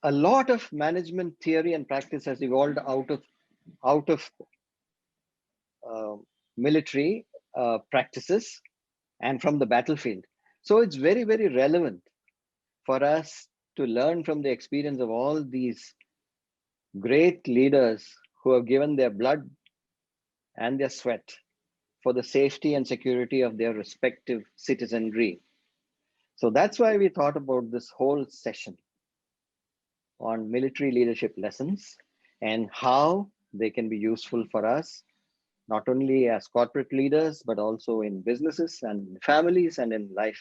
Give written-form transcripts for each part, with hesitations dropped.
a lot of management theory and practice has evolved out of uh, military practices and from the battlefield. So it's very, very relevant for us to learn from the experience of all these great leaders who have given their blood and their sweat for the safety and security of their respective citizenry. So that's why we thought about this whole session on military leadership lessons and how they can be useful for us, not only as corporate leaders, but also in businesses and families and in life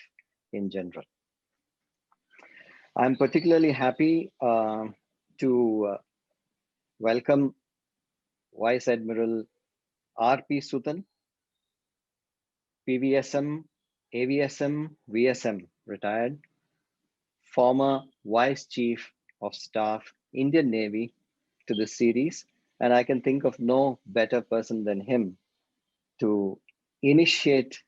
in general. I'm particularly happy to welcome Vice Admiral R.P. Suthan, PVSM, AVSM, VSM, retired, former Vice Chief of Staff, Indian Navy, to this series. And I can think of no better person than him to initiate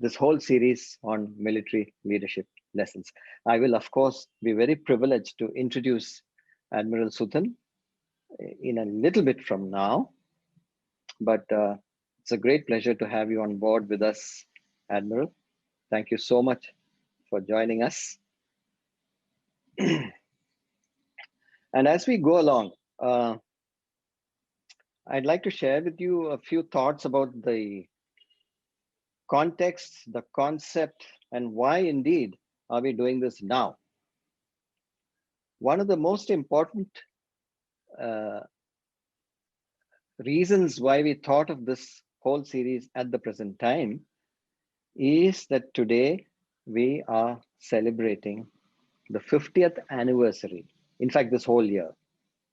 this whole series on military leadership lessons. I will, of course, be very privileged to introduce Admiral Suthan in a little bit from now, but it's a great pleasure to have you on board with us, Admiral. Thank you so much for joining us. And as we go along, I'd like to share with you a few thoughts about the context, the concept, and why indeed are we doing this now. One of the most important reasons why we thought of this whole series at the present time is that today we are celebrating the 50th anniversary, in fact, this whole year,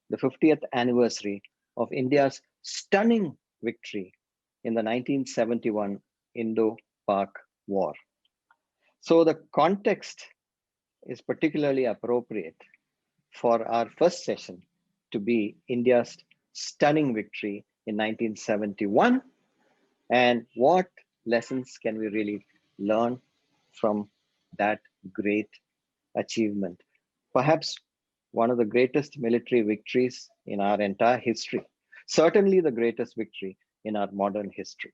the 50th anniversary of India's stunning victory in the 1971 Indo-Pak War. So the context is particularly appropriate for our first session to be India's stunning victory in 1971, and what lessons can we really learn from that great achievement. Perhaps one of the greatest military victories in our entire history, certainly the greatest victory in our modern history.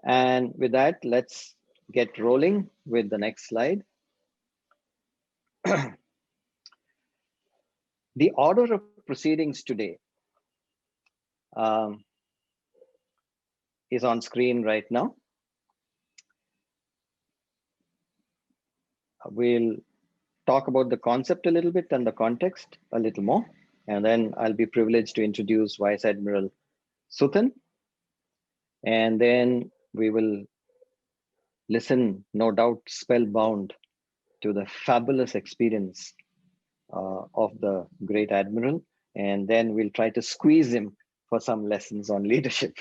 And with that, let's get rolling with the next slide. The order of proceedings today is on screen right now. We'll talk about the concept a little bit and the context a little more, and then I'll be privileged to introduce Vice Admiral Suthan, and then we will listen, no doubt, spellbound to the fabulous experience of the great Admiral, and then we'll try to squeeze him for some lessons on leadership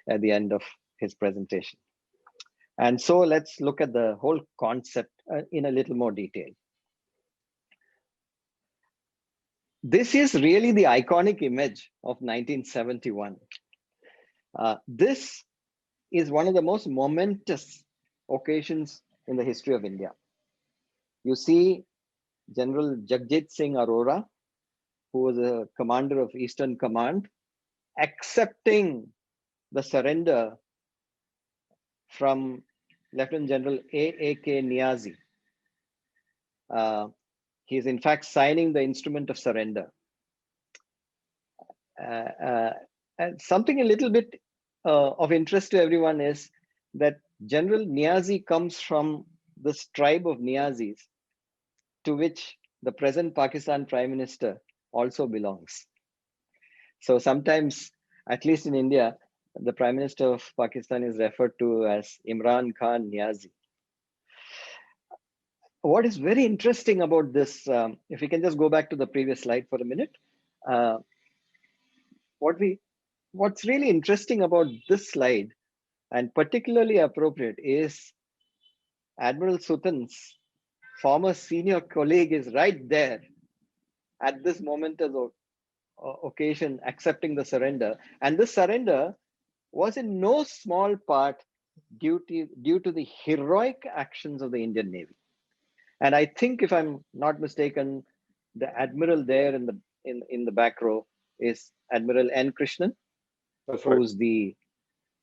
at the end of his presentation. And so let's look at the whole concept in a little more detail. This is really the iconic image of 1971. This is one of the most momentous occasions in the history of India. You see General Jagjit Singh Arora, who was a commander of Eastern Command, accepting the surrender from Lieutenant General A.A.K. Niazi. He is in fact signing the instrument of surrender. And something a little bit of interest to everyone is that General Niazi comes from this tribe of Niazis, to which the present Pakistan Prime Minister also belongs. So sometimes, at least in India, the Prime Minister of Pakistan is referred to as Imran Khan Niazi. What is very interesting about this, if we can just go back to the previous slide for a minute, what's really interesting about this slide, and particularly appropriate, is Admiral Suthan's former senior colleague is right there at this momentous occasion, accepting the surrender. And this surrender was in no small part due to the heroic actions of the Indian Navy. And I think, if I'm not mistaken, the admiral there in the back row is Admiral N. Krishnan, That's right. who's the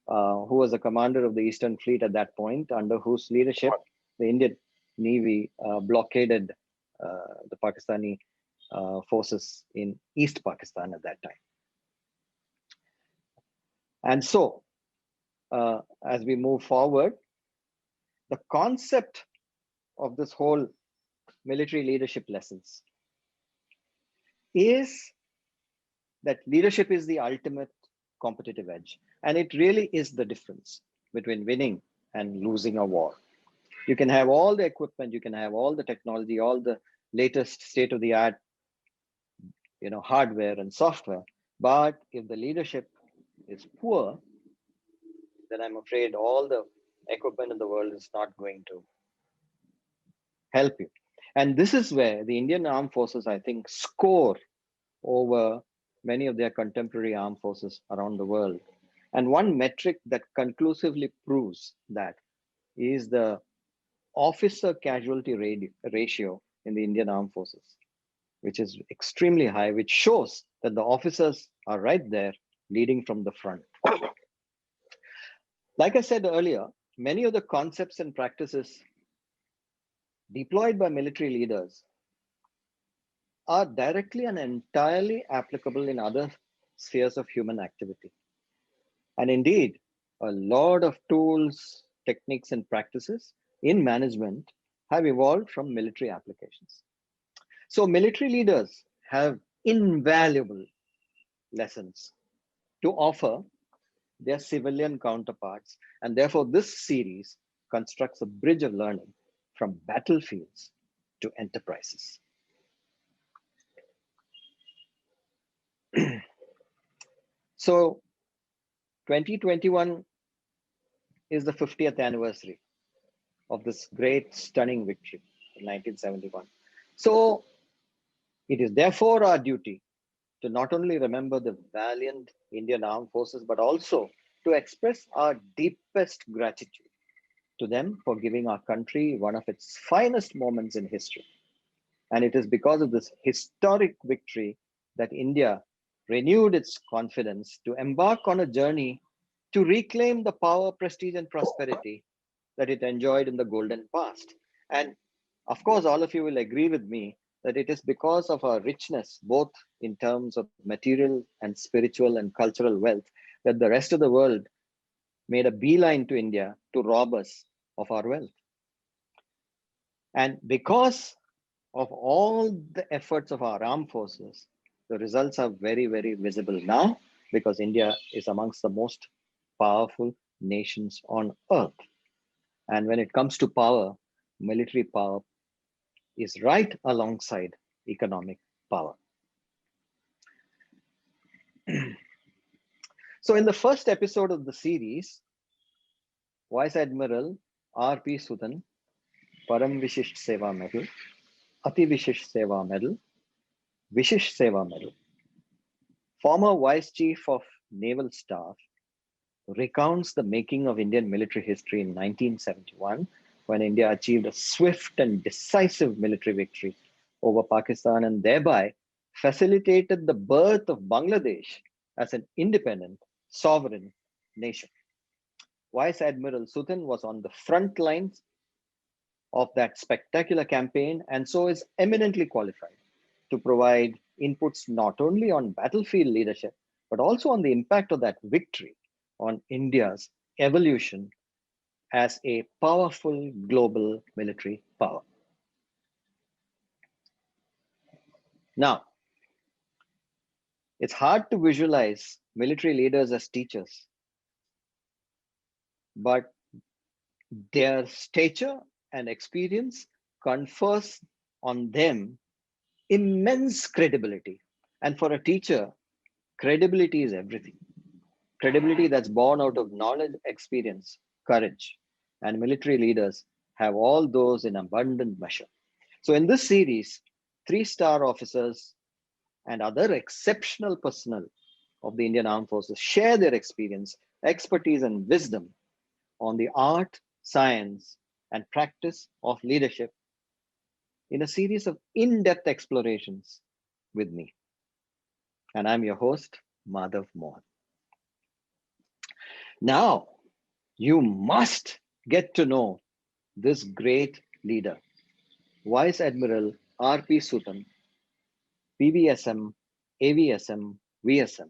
who was the commander of the Eastern Fleet at that point, under whose leadership the Indian Navy blockaded the Pakistani forces in East Pakistan at that time. And so, as we move forward, the concept of this whole military leadership lessons is that leadership is the ultimate competitive edge. And it really is the difference between winning and losing a war. You can have all the equipment, you can have all the technology, all the latest state of the art, hardware and software. But if the leadership is poor, then I'm afraid all the equipment in the world is not going to help you. And this is where the Indian armed forces, I think, score over many of their contemporary armed forces around the world. And one metric that conclusively proves that is the officer casualty ratio in the Indian armed forces, which is extremely high, which shows that the officers are right there leading from the front. Like I said earlier, many of the concepts and practices deployed by military leaders are directly and entirely applicable in other spheres of human activity. And indeed, a lot of tools, techniques, and practices in management have evolved from military applications. So, military leaders have invaluable lessons to offer their civilian counterparts. And therefore, this series constructs a bridge of learning from battlefields to enterprises. So, 2021 is the 50th anniversary of this great, stunning victory in 1971. So, it is therefore our duty to not only remember the valiant Indian armed forces, but also to express our deepest gratitude to them for giving our country one of its finest moments in history. And it is because of this historic victory that India renewed its confidence to embark on a journey to reclaim the power, prestige, and prosperity that it enjoyed in the golden past. And of course, all of you will agree with me that it is because of our richness, both in terms of material and spiritual and cultural wealth, that the rest of the world made a beeline to India to rob us of our wealth. And because of all the efforts of our armed forces, the results are very, very visible now, because India is amongst the most powerful nations on earth. And when it comes to power, military power is right alongside economic power. So in the first episode of the series, Vice Admiral R.P. Suthan, Param Vishisht Seva Medal, Ati Vishisht Seva Medal, Vishisht Seva Medal, former Vice Chief of Naval Staff, recounts the making of Indian military history in 1971, when India achieved a swift and decisive military victory over Pakistan and thereby facilitated the birth of Bangladesh as an independent, sovereign nation. Vice Admiral Suthan was on the front lines of that spectacular campaign and so is eminently qualified to provide inputs not only on battlefield leadership, but also on the impact of that victory on India's evolution as a powerful global military power. Now, it's hard to visualize military leaders as teachers, but their stature and experience confers on them immense credibility. And for a teacher, credibility is everything. Credibility that's born out of knowledge, experience, courage. And military leaders have all those in abundant measure. So in this series, 3-star officers and other exceptional personnel of the Indian Armed Forces share their experience, expertise, and wisdom on the art, science, and practice of leadership in a series of in-depth explorations with me. And I'm your host, Madhav Mohan. Now, you must get to know this great leader, Vice Admiral R.P. Suthan, PVSM, AVSM, VSM,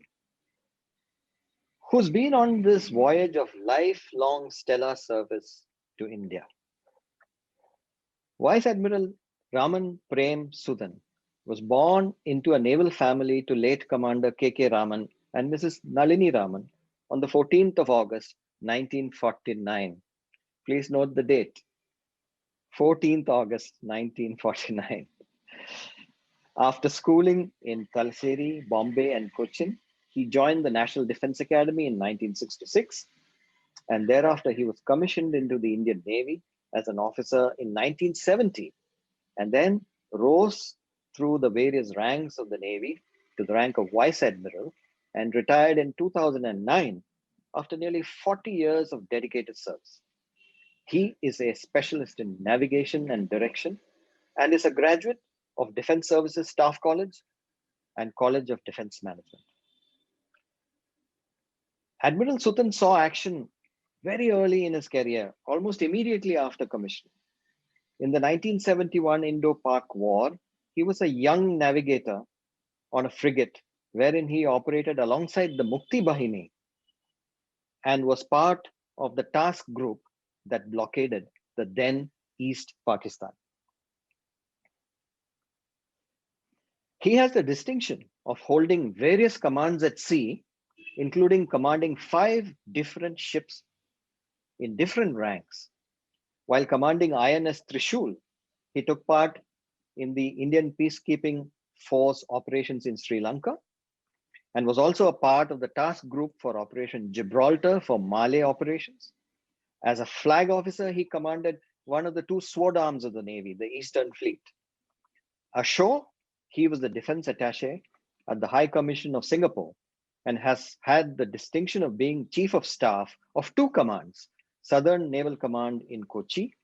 who's been on this voyage of lifelong stellar service to India. Vice Admiral Raman Prem Suthan was born into a naval family to late Commander K.K. Raman and Mrs. Nalini Raman on the 14th of August, 1949. Please note the date, 14th August, 1949. After schooling in Talseri, Bombay, and Cochin, he joined the National Defence Academy in 1966, and thereafter he was commissioned into the Indian Navy as an officer in 1970, and then rose through the various ranks of the Navy to the rank of Vice Admiral and retired in 2009 after nearly 40 years of dedicated service. He is a specialist in navigation and direction and is a graduate of Defence Services Staff College and College of Defence Management. Admiral Suthan saw action very early in his career, almost immediately after commissioning. In the 1971 Indo-Pak War, he was a young navigator on a frigate wherein he operated alongside the Mukti Bahini and was part of the task group that blockaded the then East Pakistan. He has the distinction of holding various commands at sea, including commanding 5 different ships in different ranks. While commanding INS Trishul, he took part in the Indian peacekeeping force operations in Sri Lanka and was also a part of the task group for Operation Gibraltar for Malay operations. As a flag officer, he commanded one of the 2 sword arms of the Navy, the Eastern Fleet. Ashore, he was the defense attaché at the High Commission of Singapore and has had the distinction of being chief of staff of 2 commands, Southern Naval Command in Kochi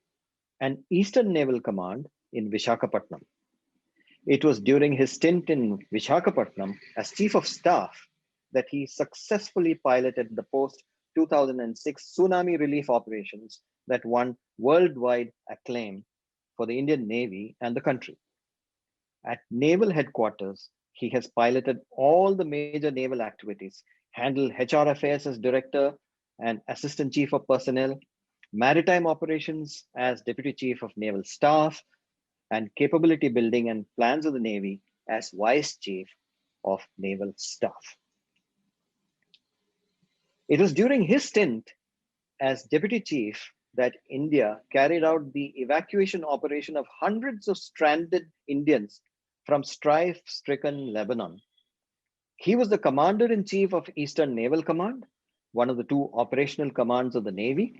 and Eastern Naval Command in Visakhapatnam. It was during his stint in Visakhapatnam as chief of staff that he successfully piloted the post-2006 tsunami relief operations that won worldwide acclaim for the Indian Navy and the country. At Naval Headquarters, he has piloted all the major naval activities, handled HR affairs as director and assistant chief of personnel, maritime operations as deputy chief of naval staff, and capability building and plans of the Navy as vice chief of naval staff. It was during his stint as deputy chief that India carried out the evacuation operation of hundreds of stranded Indians from strife-stricken Lebanon. He was the commander-in-chief of Eastern Naval Command, one of the 2 operational commands of the Navy,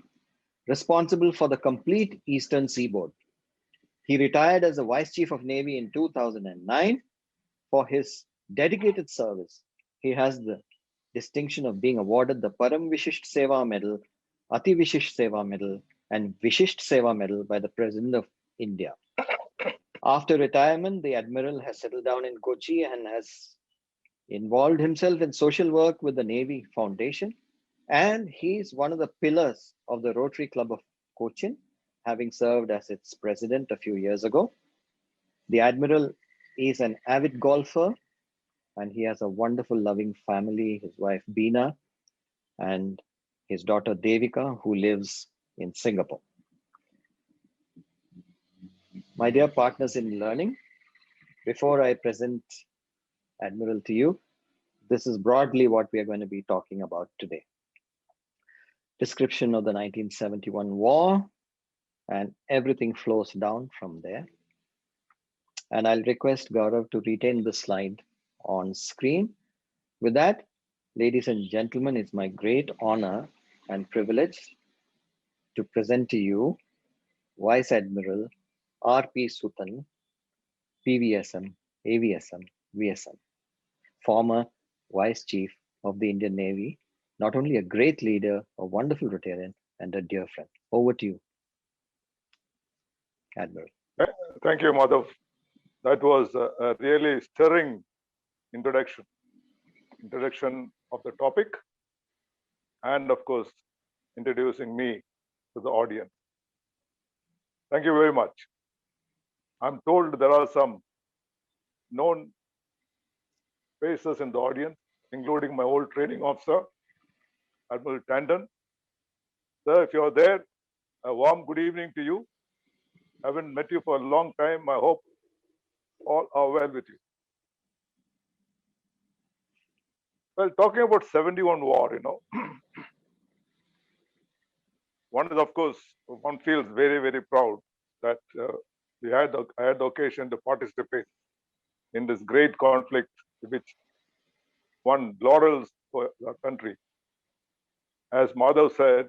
responsible for the complete Eastern seaboard. He retired as the Vice Chief of Navy in 2009. For his dedicated service, he has the distinction of being awarded the Param Vishisht Seva Medal, Ati Vishisht Seva Medal, and Vishisht Seva Medal by the President of India. After retirement, the Admiral has settled down in Kochi and has involved himself in social work with the Navy Foundation. And he's one of the pillars of the Rotary Club of Cochin, having served as its president a few years ago. The Admiral is an avid golfer and he has a wonderful, loving family, his wife Beena and his daughter Devika, who lives in Singapore. My dear partners in learning, before I present Admiral to you, this is broadly what we are going to be talking about today. Description of the 1971 war, and everything flows down from there. And I'll request Gaurav to retain the slide on screen. With that, ladies and gentlemen, it's my great honor and privilege to present to you Vice Admiral R.P. Suthan, PVSM, AVSM, VSM, former Vice Chief of the Indian Navy, not only a great leader, a wonderful Rotarian, and a dear friend. Over to you, Admiral. Thank you, Madhav. That was a really stirring introduction of the topic, and of course, introducing me to the audience. Thank you very much. I'm told there are some known faces in the audience, including my old training officer, Admiral Tandon. Sir, if you're there, a warm good evening to you. I haven't met you for a long time. I hope all are well with you. Well, talking about 71 war, one is, of course, one feels very, very proud that I had the occasion to participate in this great conflict which won laurels for our country. As Madhav said,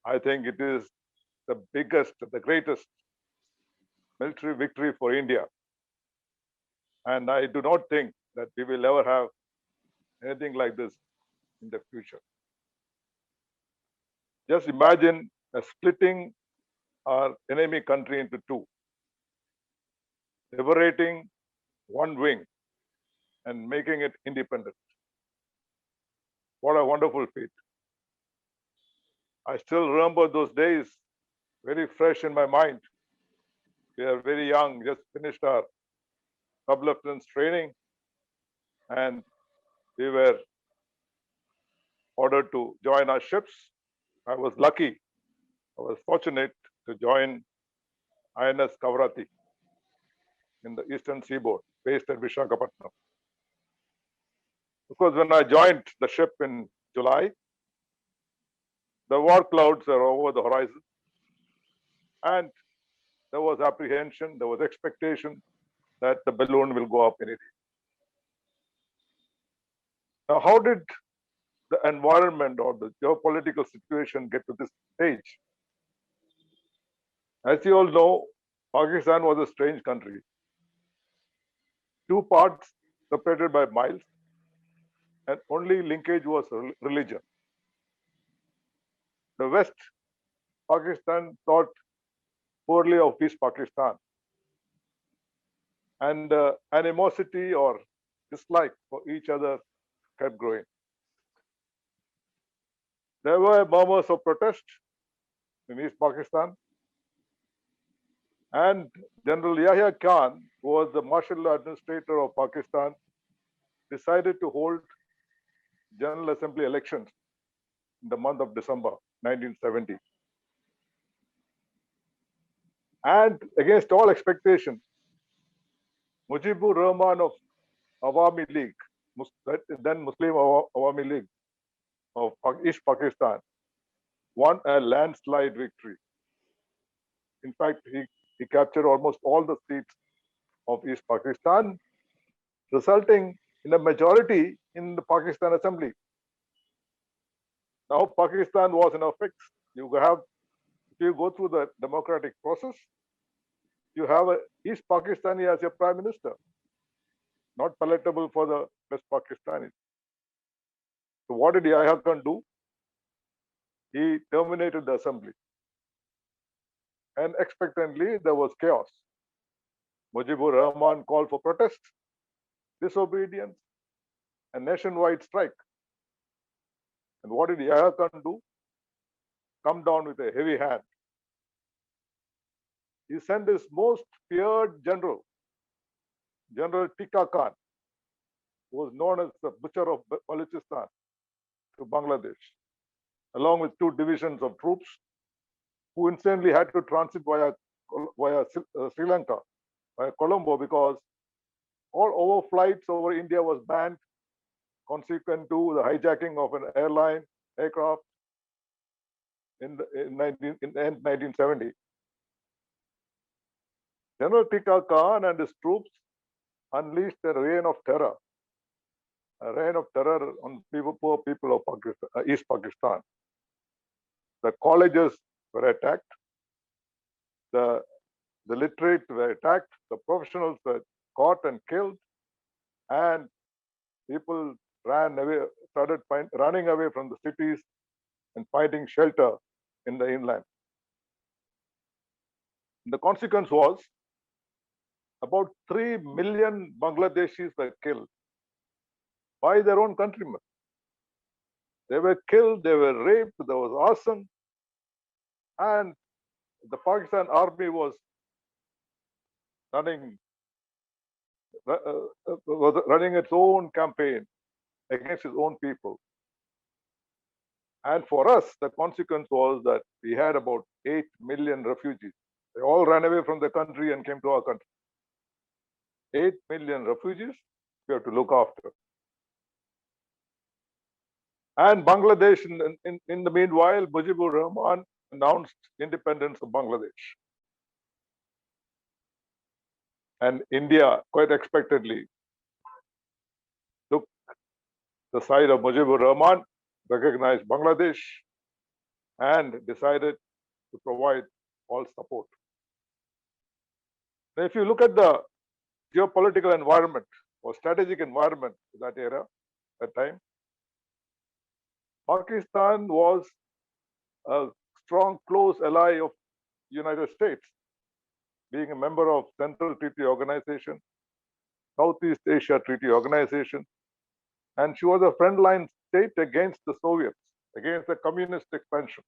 I think it is the biggest, the greatest military victory for India. And I do not think that we will ever have anything like this in the future. Just imagine splitting our enemy country into two, liberating one wing and making it independent. What a wonderful feat. I still remember those days very fresh in my mind. We are very young, just finished our sub-lieutenant's training, and we were ordered to join our ships. I was lucky, I was fortunate to join INS Kavarati in the eastern seaboard, based at Visakhapatnam. Because when I joined the ship in July, the war clouds are over the horizon, and there was apprehension, there was expectation that the balloon will go up any day. Now, how did the environment or the geopolitical situation get to this stage? As you all know, Pakistan was a strange country. Two parts separated by miles, and only linkage was religion. The West Pakistan thought poorly of East Pakistan, and animosity or dislike for each other kept growing. There were murmurs of protest in East Pakistan, and General Yahya Khan, who was the martial law administrator of Pakistan, decided to hold General Assembly elections in the month of December 1970. And against all expectation, Mujibur Rahman of Awami League, then Muslim Awami League of East Pakistan, won a landslide victory. In fact, he captured almost all the seats of East Pakistan, resulting in a majority in the Pakistan Assembly. Now, Pakistan was in a fix. If you go through the democratic process, you have East Pakistani as your prime minister, not palatable for the West Pakistanis. So what did Yahya Khan do? He terminated the assembly. And expectantly, there was chaos. Mujibur Rahman called for protest, disobedience, and nationwide strike. And what did Yahya Khan do? Come down with a heavy hand. He sent his most feared general, General Tika Khan, who was known as the Butcher of Balochistan, to Bangladesh, along with 2 divisions of troops, who instantly had to transit via Sri Lanka, via Colombo, because all overflights over India was banned, consequent to the hijacking of an aircraft in end 1970. General Tika Khan and his troops unleashed a reign of terror on poor people of Pakistan, East Pakistan. The colleges were attacked, the literate were attacked, the professionals were caught and killed, and people started running away from the cities and finding shelter in the inland. The consequence was about 3 million Bangladeshis were killed by their own countrymen. They were killed, they were raped, there was arson, and the Pakistan army was running its own campaign against its own people. And for us, the consequence was that we had about 8 million refugees. They all ran away from the country and came to our country. 8 million refugees we have to look after. And Bangladesh, in the meanwhile, Mujibur Rahman announced independence of Bangladesh. And India, quite expectedly, took the side of Mujibur Rahman, recognized Bangladesh, and decided to provide all support. Now, if you look at the geopolitical environment or strategic environment in that era, that time, Pakistan was a strong, close ally of United States, being a member of Central Treaty Organization, Southeast Asia Treaty Organization, and she was a frontline state against the Soviets, against the communist expansion.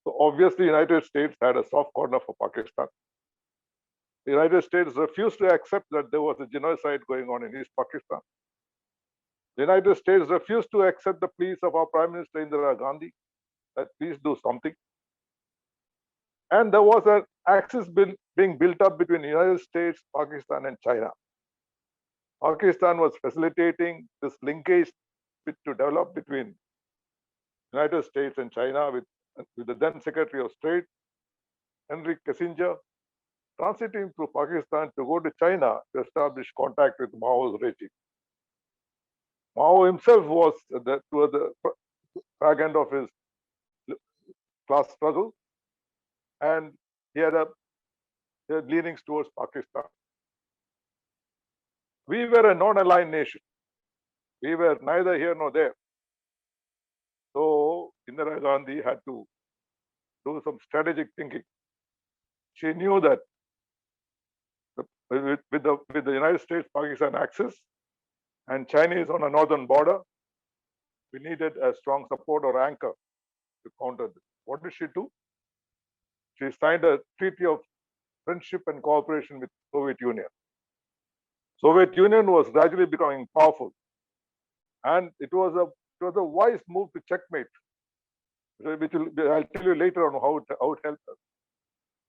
So obviously, United States had a soft corner for Pakistan. The United States refused to accept that there was a genocide going on in East Pakistan. The United States refused to accept the pleas of our Prime Minister Indira Gandhi that please do something. And there was an axis being built up between the United States, Pakistan, and China. Pakistan was facilitating this linkage to develop between United States and China with the then Secretary of State, Henry Kissinger, transiting through Pakistan to go to China to establish contact with Mao's regime. Mao himself was toward the fag end of his class struggle, and he had leanings towards Pakistan. We were a non-aligned nation. We were neither here nor there. So Indira Gandhi had to do some strategic thinking. She knew that with the United States-Pakistan axis and Chinese on a northern border, we needed a strong support or anchor to counter this. What did she do? She signed a treaty of friendship and cooperation with the Soviet Union. Soviet Union was gradually becoming powerful, and it was a wise move to checkmate, which I'll tell you later on how it helped us.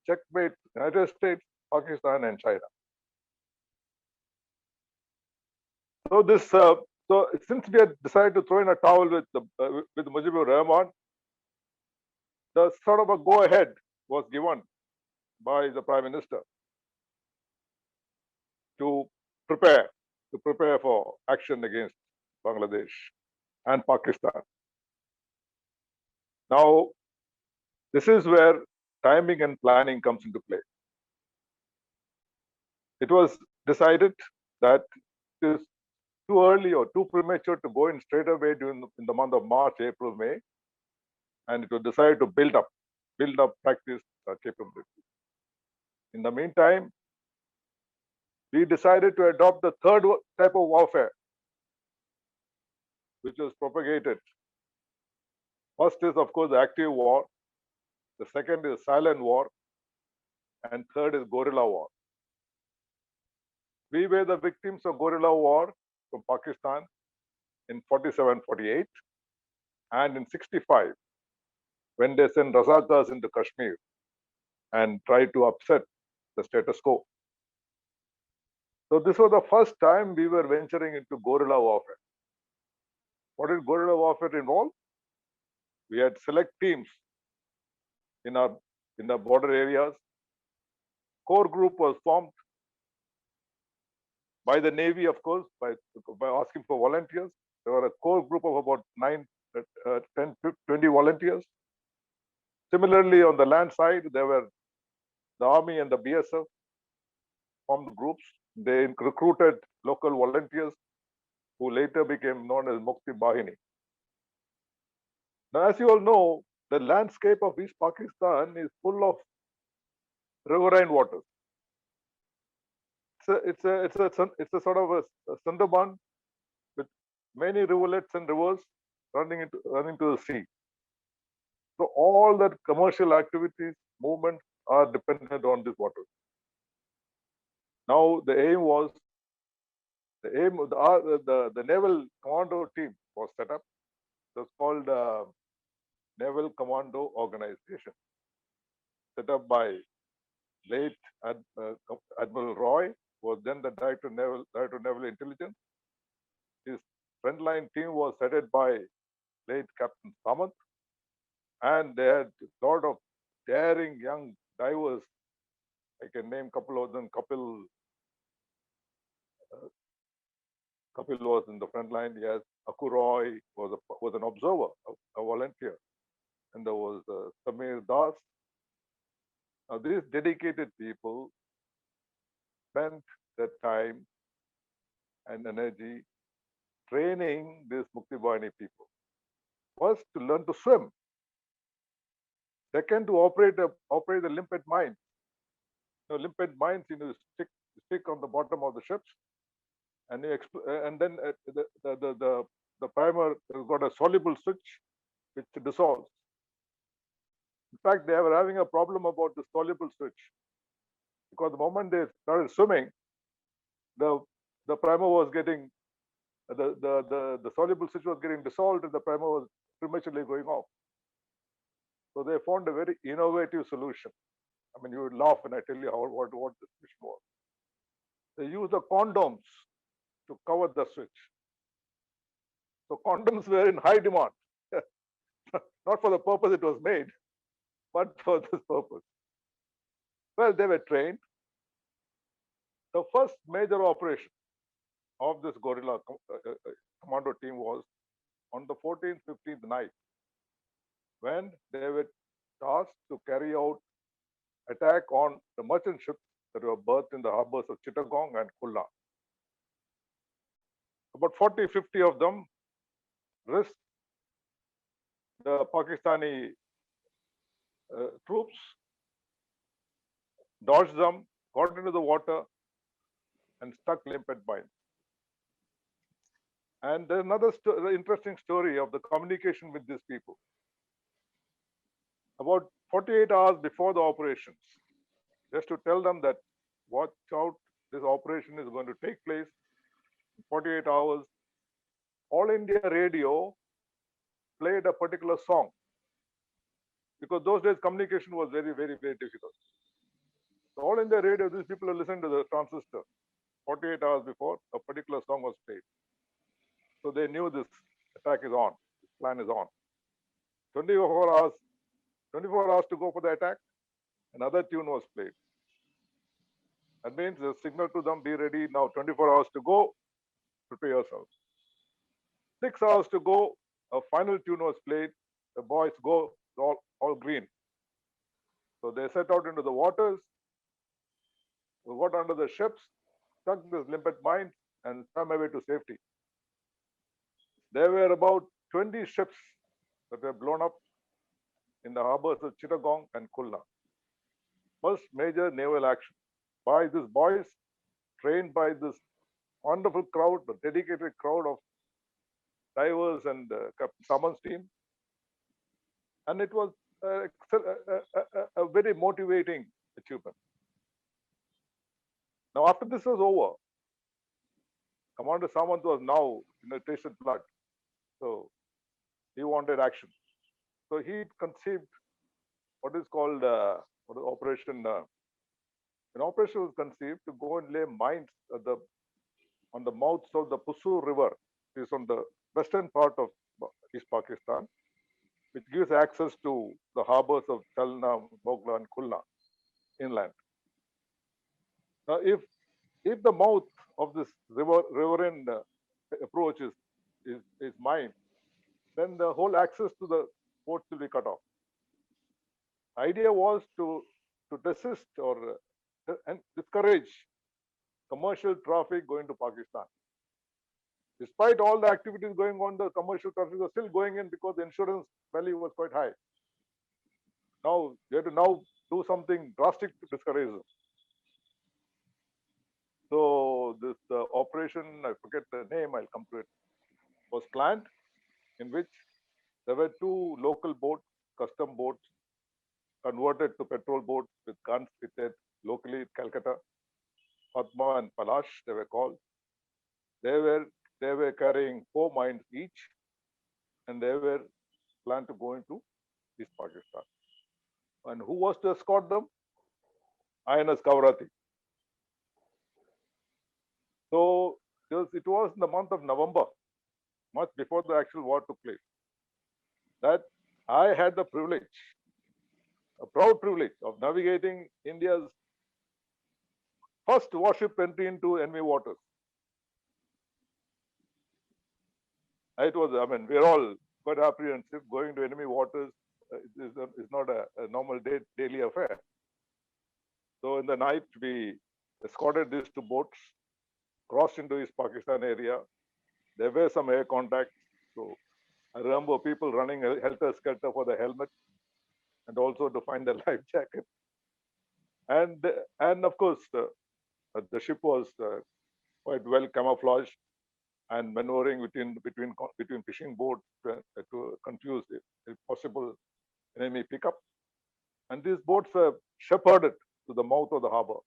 Checkmate United States, Pakistan, and China. So since we had decided to throw in a towel with Mujibur Rahman, the sort of a go-ahead was given by the Prime Minister to prepare for action against Bangladesh and Pakistan. Now, this is where timing and planning comes into play. It was decided that it is too early or too premature to go in straight away in the month of March, April, May, and it was decided to build up practice capability. In the meantime, we decided to adopt the third type of warfare, which was propagated. First is, of course, the active war. The second is silent war. And third is guerrilla war. We were the victims of guerrilla war from Pakistan in 47-48 and in 65, when they sent Razakars into Kashmir and tried to upset the status quo. So this was the first time we were venturing into guerrilla warfare. What did guerrilla warfare involve? We had select teams in the border areas. Core group was formed by the Navy, of course, by asking for volunteers. There were a core group of about 10, 20 volunteers. Similarly, on the land side, there were the Army and the BSF formed groups. They recruited local volunteers who later became known as Mukti Bahini. Now, as you all know, the landscape of East Pakistan is full of riverine waters. It's a sort of a Sundarban with many rivulets and rivers running to the sea. So all that commercial activities, movements are dependent on this water. Now the aim was the naval commando team was set up. It was called Naval Commando Organization, set up by late Admiral Roy, who was then the Director of Naval Intelligence. His frontline team was headed by late Captain Samant, and they had a lot of daring young divers. I can name a couple of them. Kapil was in the front line. Yes, Aku Roy was an observer, a volunteer, and there was Samir Das. Now these dedicated people spent their time and energy training these Mukti Bahini people. First, to learn to swim. Second, to operate the limpet mines. Limpet mines, stick on the bottom of the ships, and then the primer has got a soluble switch which dissolves. In fact, they were having a problem about the soluble switch, because the moment they started swimming, the primer was getting the soluble switch was getting dissolved, and the primer was prematurely going off. So they found a very innovative solution. I mean, you would laugh when I tell you what the switch was. They used the condoms to cover the switch. So condoms were in high demand, not for the purpose it was made, but for this purpose. Well, they were trained. The first major operation of this guerrilla commando team was on the 14th, 15th night, when they were tasked to carry out attack on the merchant ships that were berthed in the harbors of Chittagong and Khulna. About 40, 50 of them risked the Pakistani troops, dodged them, got into the water, and stuck limpet mines. And there's another interesting story of the communication with these people. About 48 hours before the operations, just to tell them that watch out, this operation is going to take place in 48 hours. All India radio played a particular song, because those days communication was very, very, very difficult. So all India radio, these people are listening to the transistor. 48 hours before, a particular song was played. So they knew this attack is on, this plan is on. 24 hours to go for the attack, another tune was played. That means the signal to them, be ready now, 24 hours to go, prepare yourselves. 6 hours to go, a final tune was played, the boys go, all green. So they set out into the waters, got under the ships, struck this limpet mines, and swam away to safety. There were about 20 ships that were blown up in the harbors of Chittagong and Khulna. First major naval action by these boys, trained by this wonderful crowd, the dedicated crowd of divers and Captain Saman's team. And it was a very motivating achievement. Now, after this was over, Commander Samant was now in a tasted blood. So he wanted action. So he conceived what is called operation. An operation was conceived to go and lay mines on the mouths of the Pusur River, which is on the western part of East Pakistan, which gives access to the harbors of Chalna, Bogla, and Khulna inland. Now, if the mouth of this riverine approach is mined, then the whole access to the ports will be cut off. The idea was to desist or and discourage commercial traffic going to Pakistan. Despite all the activities going on, the commercial traffic was still going in because the insurance value was quite high. Now, they had to do something drastic to discourage them. So this operation, I forget the name, I'll come to it, was planned, in which there were two local boats, custom boats, converted to petrol boats with guns fitted locally in Calcutta. Padma and Palash, they were called. They were carrying 4 mines each, and they were planned to go into East Pakistan. And who was to escort them? INS Kavarati. So it was in the month of November, much before the actual war took place, that I had the privilege, a proud privilege, of navigating India's first warship entry into enemy waters. It was, I mean, we're all quite apprehensive. Going to enemy waters is not a normal daily affair. So in the night, we escorted these two boats, crossed into East Pakistan area. There were some air contacts. So I remember people running helter-skelter for the helmet and also to find a life jacket. And of course, the ship was quite well camouflaged and maneuvering between fishing boats to confuse, if possible, enemy pickup. And these boats were shepherded to the mouth of the harbor.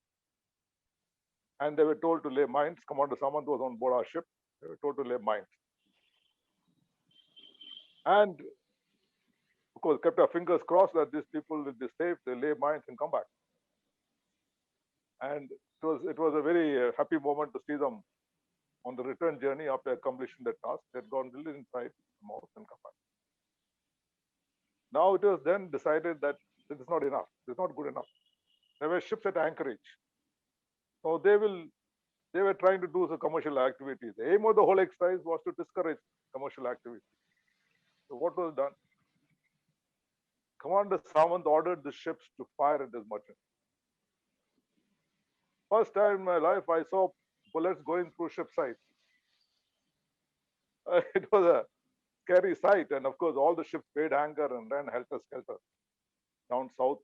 And they were told to lay mines. Commander Samant was on board our ship. They were told to lay mines. And of course, kept our fingers crossed that these people will be safe. They lay mines and come back. And it was a very happy moment to see them on the return journey after accomplishing the task. They had gone a little inside the mouth and come back. Now it was then decided that this is not enough. This is not good enough. There were ships at anchorage. So they were trying to do some commercial activities. The aim of the whole exercise was to discourage commercial activity. So what was done? Commander Samant ordered the ships to fire at his merchant. First time in my life, I saw bullets going through ship sides. It was a scary sight. And of course, all the ships weighed anchor and ran helter-skelter down south.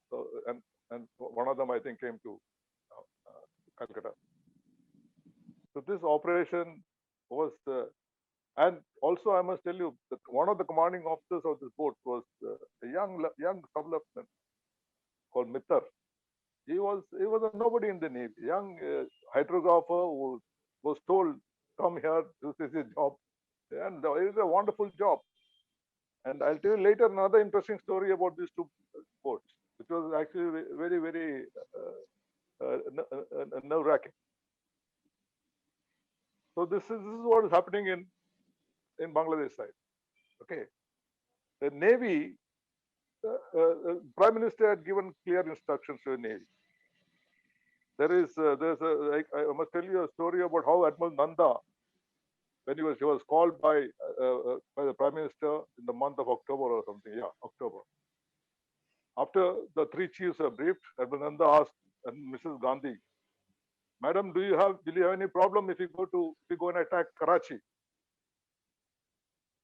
And one of them, I think, came to Calcutta. So this operation was, and also I must tell you that one of the commanding officers of this boat was a young sub-lieutenant called Mittar. He was a nobody in the Navy, young hydrographer who was told, come here, this is his job. And it is a wonderful job. And I'll tell you later another interesting story about these two boats, which was actually very, very nerve-wracking. So this is what is happening in Bangladesh side. Okay, the Navy, Prime Minister had given clear instructions to the Navy. I must tell you a story about how Admiral Nanda, when he was called by the Prime Minister in the month of October or something. Yeah, October. After the three chiefs were briefed, Admiral Nanda asked Mrs. Gandhi, Madam, will you have any problem if we go and attack Karachi?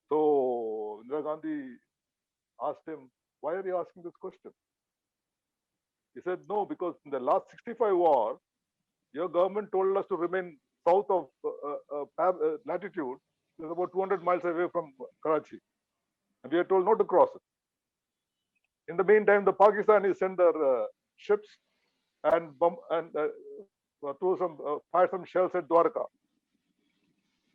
So Indira Gandhi asked him, why are you asking this question? He said, no, because in the last 65 war, your government told us to remain south of latitude, is about 200 miles away from Karachi. And we are told not to cross it. In the meantime, the Pakistanis sent their ships and fired some shells at Dwarka.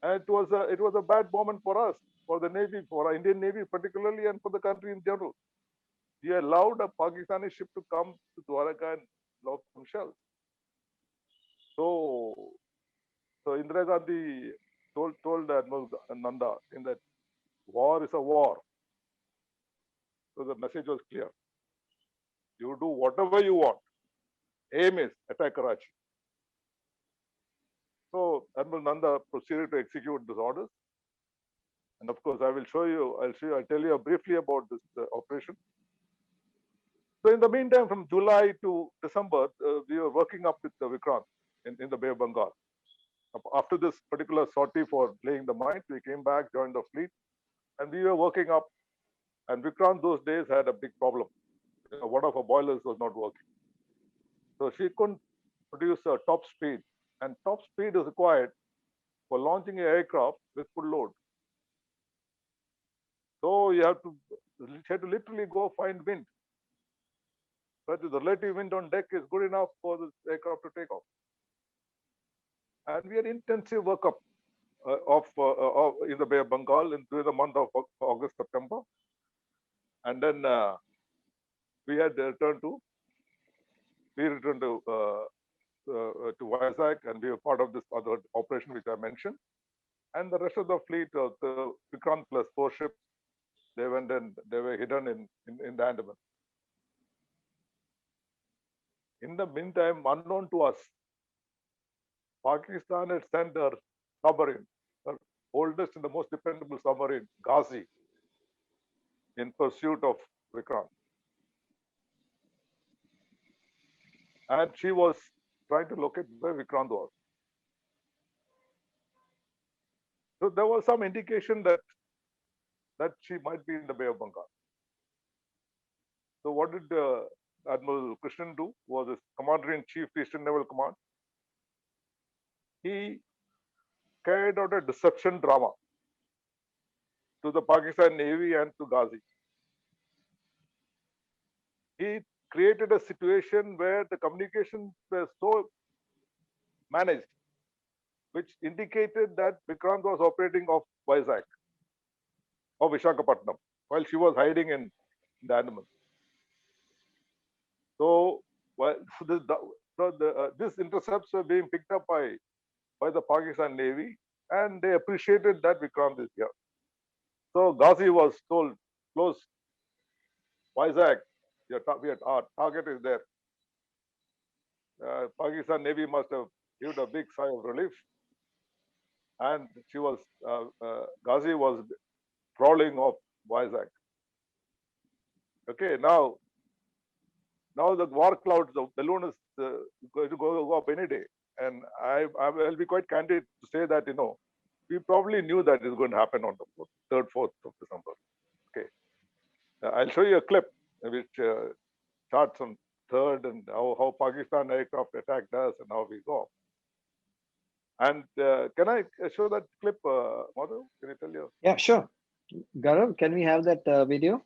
And it was a bad moment for us, for the Navy, for our Indian Navy particularly, and for the country in general. We allowed a Pakistani ship to come to Dwarka and lob some shells. So Indira Gandhi told Admiral Nanda in that war is a war. So the message was clear. You do whatever you want. Aim is attack Karachi. So Admiral Nanda proceeded to execute these orders. And of course, I'll tell you briefly about this operation. So in the meantime, from July to December, we were working up with Vikrant in the Bay of Bengal. After this particular sortie for laying the mines, we came back, joined the fleet, and we were working up. And Vikrant those days had a big problem. one of her boilers was not working. So she couldn't produce a top speed, and top speed is required for launching an aircraft with full load. So she had to literally go find wind. But the relative wind on deck is good enough for this aircraft to take off. And we had intensive workup in the Bay of Bengal during the month of August, September. And then we had returned to Vizag, and we were part of this other operation which I mentioned. And the rest of the fleet, the Vikrant plus 4 ships, they went and they were hidden in the Andaman. In the meantime, unknown to us, Pakistan had sent their submarine, the oldest and the most dependable submarine, Ghazi, in pursuit of Vikrant. And she was trying to locate where Vikrant was. So there was some indication that she might be in the Bay of Bengal. So what did Admiral Krishnan do? Was his Commander-in-Chief, Eastern Naval Command. He carried out a deception drama to the Pakistan Navy and to Ghazi. He created a situation where the communications were so managed, which indicated that Vikrant was operating off Vizag or Vishakhapatnam while she was hiding in the Andaman. So, these intercepts were being picked up by the Pakistan Navy, and they appreciated that Vikrant is here. So Ghazi was told, close Vizag, our target is there. Pakistan Navy must have given a big sigh of relief, and Ghazi was crawling off Vizag. Okay, now the war clouds, the balloon is going to go up any day. And I will be quite candid to say that, we probably knew that it was going to happen on the 3rd, 4th of December. Okay. I'll show you a clip which charts on 3rd and how Pakistan aircraft attacked us and how we go. And can I show that clip, Madhav? Can you tell you? Yeah, sure. Gaurav, can we have that video?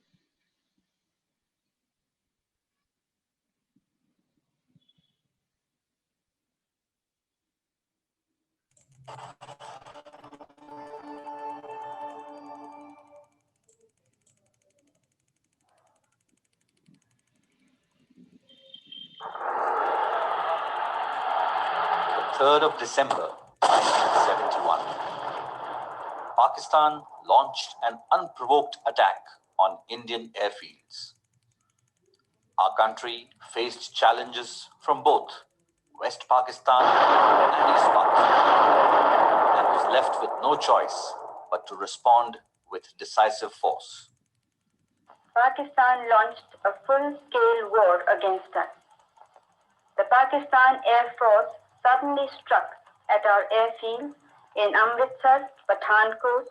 The 3rd of December, 1971. Pakistan launched an unprovoked attack on Indian airfields. Our country faced challenges from both West Pakistan and East Pakistan, and was left with no choice but to respond with decisive force. Pakistan launched a full-scale war against us. The Pakistan Air Force suddenly struck at our airfields in Amritsar, Pathankot,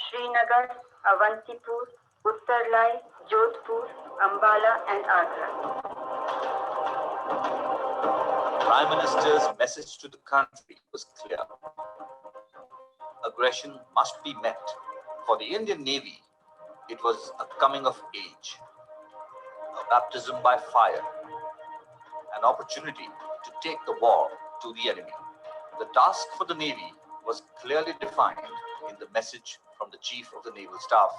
Srinagar, Avantipur, Uttarlai, Jodhpur, Ambala and Agra. Prime Minister's message to the country was clear. Aggression must be met. For the Indian Navy, it was a coming of age, a baptism by fire, an opportunity to take the war to the enemy. The task for the Navy was clearly defined in the message from the Chief of the Naval Staff,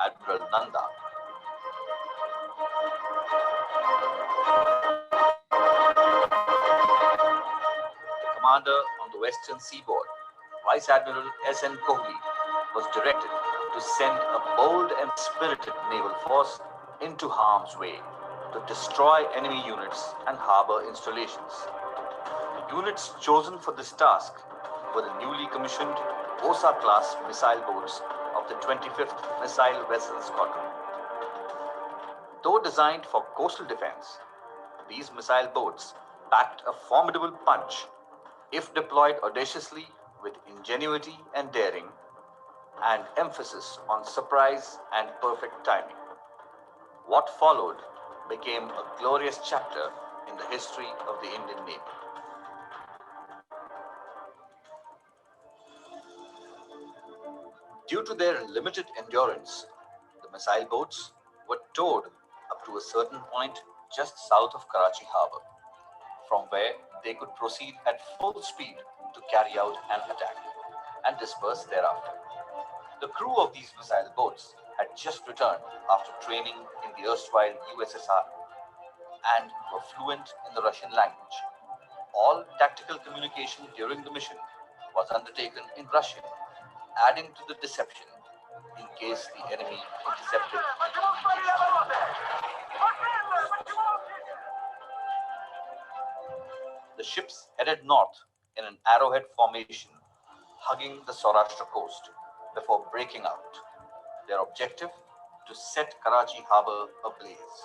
Admiral Nanda. The commander on the Western Seaboard, Vice Admiral S.N. Kohli, was directed to send a bold and spirited naval force into harm's way to destroy enemy units and harbor installations. The units chosen for this task were the newly commissioned Osa-class missile boats of the 25th Missile Vessel Squadron. Though designed for coastal defense, these missile boats packed a formidable punch if deployed audaciously with ingenuity and daring, and emphasis on surprise and perfect timing. What followed became a glorious chapter in the history of the Indian Navy. Due to their limited endurance, the missile boats were towed up to a certain point just south of Karachi Harbour, from where they could proceed at full speed to carry out an attack and disperse thereafter. The crew of these missile boats had just returned after training in the erstwhile USSR and were fluent in the Russian language. All tactical communication during the mission was undertaken in Russian, adding to the deception in case the enemy intercepted the ships headed north in an arrowhead formation, hugging the Saurashtra coast before breaking out. Their objective? To set Karachi harbour ablaze.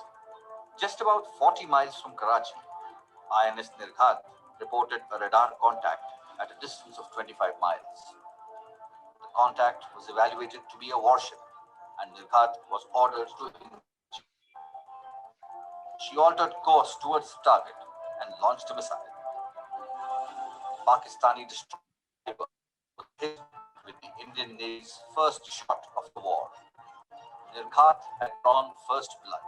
Just about 40 miles from Karachi, INS Nirghat reported a radar contact at a distance of 25 miles. The contact was evaluated to be a warship, and Nirghat was ordered to engage. She altered course towards the target and launched a missile. Pakistani destroyer was hit with the Indian Navy's first shot of the war. Nirghat had drawn first blood.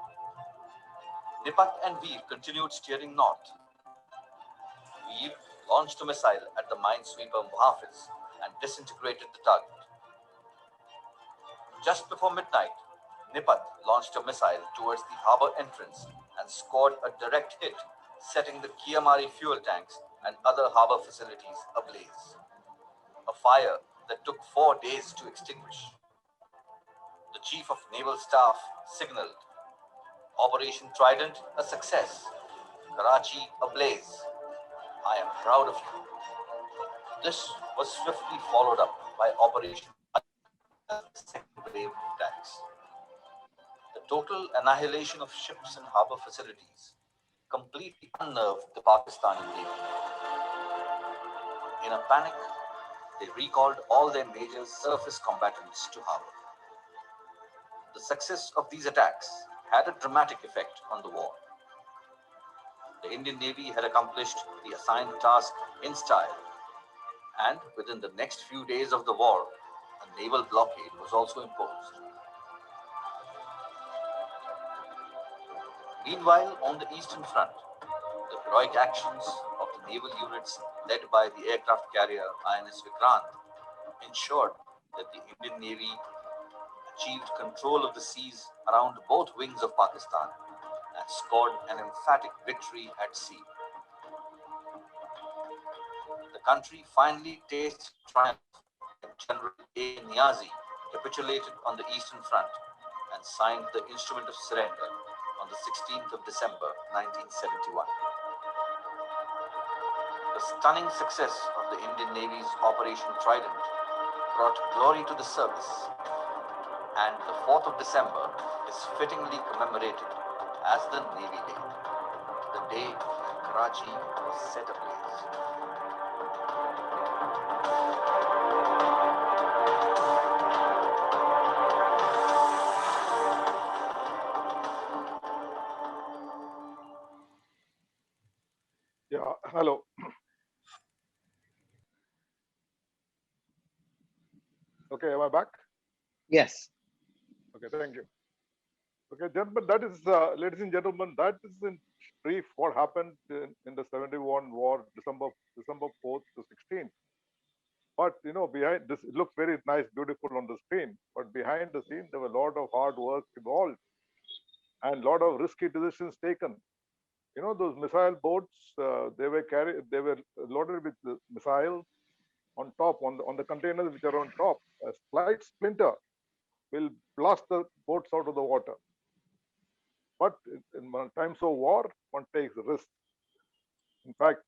Nipat and Veer continued steering north. Veer launched a missile at the minesweeper Muhafiz and disintegrated the target. Just before midnight, Nipat launched a missile towards the harbour entrance and scored a direct hit, setting the Kiamari fuel tanks and other harbour facilities ablaze. A fire that took 4 days to extinguish. The Chief of Naval Staff signaled, Operation Trident a success, Karachi ablaze. I am proud of you. This was swiftly followed up by Operation the second wave of attacks. The total annihilation of ships and harbour facilities completely unnerved the Pakistani Navy. In a panic, they recalled all their major surface combatants to harbour. The success of these attacks had a dramatic effect on the war. The Indian Navy had accomplished the assigned task in style, and within the next few days of the war, a naval blockade was also imposed. Meanwhile, on the Eastern Front, the heroic actions of the naval units led by the aircraft carrier INS Vikrant ensured that the Indian Navy achieved control of the seas around both wings of Pakistan and scored an emphatic victory at sea. The country finally tasted triumph when General A. Niazi capitulated on the Eastern Front and signed the Instrument of Surrender on the 16th of December 1971. The stunning success of the Indian Navy's Operation Trident brought glory to the service, and the 4th of December is fittingly commemorated as the Navy Day, the day when Karachi was set ablaze. Yeah, hello. Okay, am I back? Yes. Okay, thank you. Okay, gentlemen, that is, ladies and gentlemen, that is in brief what happened in the 71 war, December 4th to 16th. But you know, behind this, it looks very nice, beautiful on the screen. But behind the scene, there were a lot of hard work involved and a lot of risky decisions taken. You know, those missile boats, they were loaded with missiles on top, on the containers which are on top. A slight splinter will blast the boats out of the water. But in times of war, one takes risks. In fact,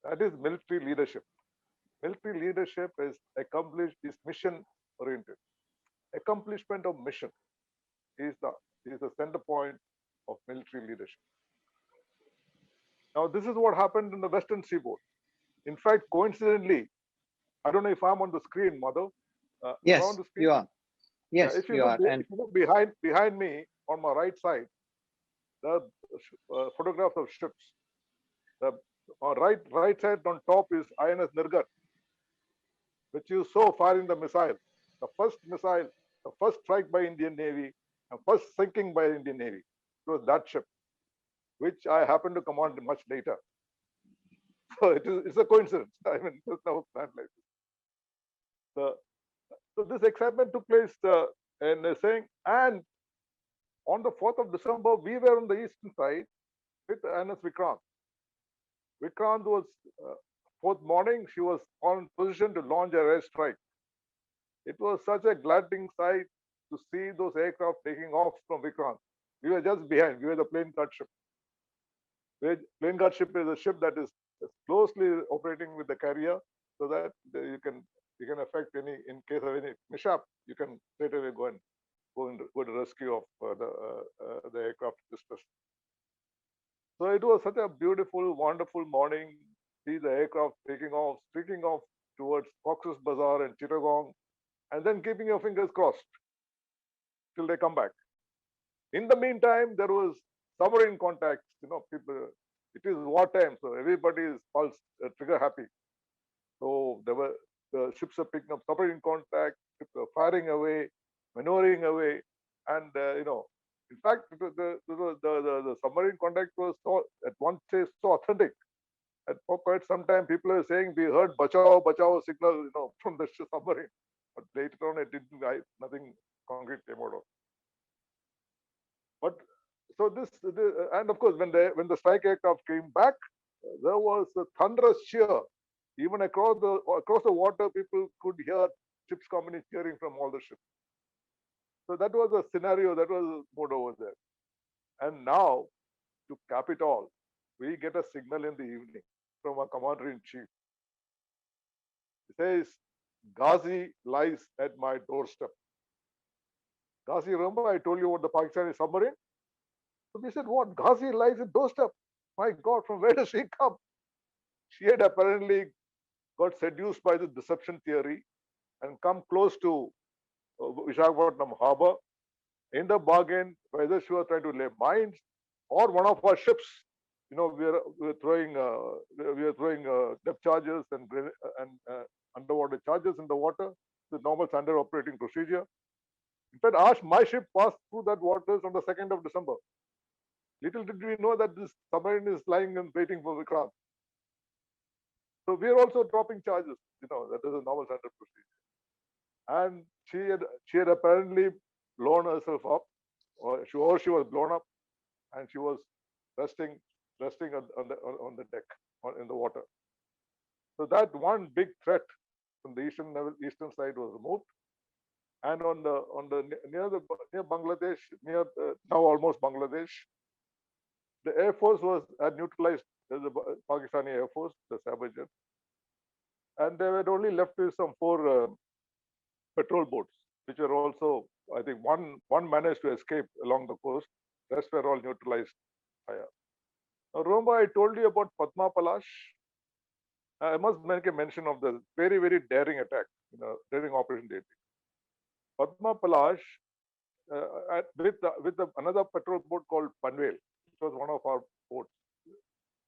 that is military leadership. Military leadership is mission oriented. Accomplishment of mission is the center point of military leadership. Now, this is what happened in the Western Seaboard. In fact, coincidentally, I don't know if I'm on the screen, Madhav. Yes, On the screen? you are. Yes, If you you look, are. And if you look behind me on my right side, the photographs of ships. The right side on top is INS Nirgar, which you saw firing the missile. The first strike by Indian Navy, and first sinking by Indian Navy. It was that ship, which I happened to command much later. So it's a coincidence. I mean, there's no plan like this. So this excitement took place in saying, and on the 4th of December, we were on the eastern side with INS Vikrant. Vikrant was, fourth morning, she was on position to launch a airstrike. It was such a gladdening sight to see those aircraft taking off from Vikrant. We were just behind. We were the plane guard ship. Plane guard ship is a ship that is closely operating with the carrier, so that you can affect any, in case of any mishap, you can straight away go to rescue of the aircraft distress. So it was such a beautiful, wonderful morning. See the aircraft streaking off towards Cox's Bazar and Chittagong, and then keeping your fingers crossed till they come back. In the meantime, there was submarine contacts. People. It is wartime, so everybody is pulse trigger happy. So the ships are picking up submarine contact, ships are firing away, maneuvering away, and in fact, the submarine contact was at one stage so authentic. And for quite some time, people are saying we heard "bachao, bachao" signal, from the submarine. But later on, it didn't. Nothing concrete came out of. But so and of course, when the strike aircraft came back, there was a thunderous cheer. Even across the water, people could hear ships company cheering from all the ships. So that was a scenario, that was a mood over there. And now, to cap it all, we get a signal in the evening from our commander-in-chief. He says, Ghazi lies at my doorstep. Ghazi, remember I told you about the Pakistani submarine? So we said, what? Ghazi lies at doorstep? My God, from where does she come? She had apparently got seduced by the deception theory and come close to Visakhapatnam harbor. In the bargain, whether she was trying to lay mines or one of our ships, we were throwing depth charges and underwater charges in the water, the normal standard operating procedure. In fact, my ship passed through that waters on the 2nd of December. Little did we know that this submarine is lying and waiting for Vikrant. So we are also dropping charges. That is a normal standard procedure. And she had apparently blown herself up, or she was blown up, and she was resting on the deck, in the water. So that one big threat from the eastern side was removed, and near Bangladesh, now almost Bangladesh, the Air Force had neutralized the Pakistani Air Force, the Sabre, and they had only left with some 4 patrol boats, which were also, I think, one managed to escape along the coast. The rest were all neutralized fire. Now, remember, I told you about Padma Palash. I must make a mention of the very, very daring attack, daring operation they did. Padma Palash, with another patrol boat called Panvel, which was one of our boats,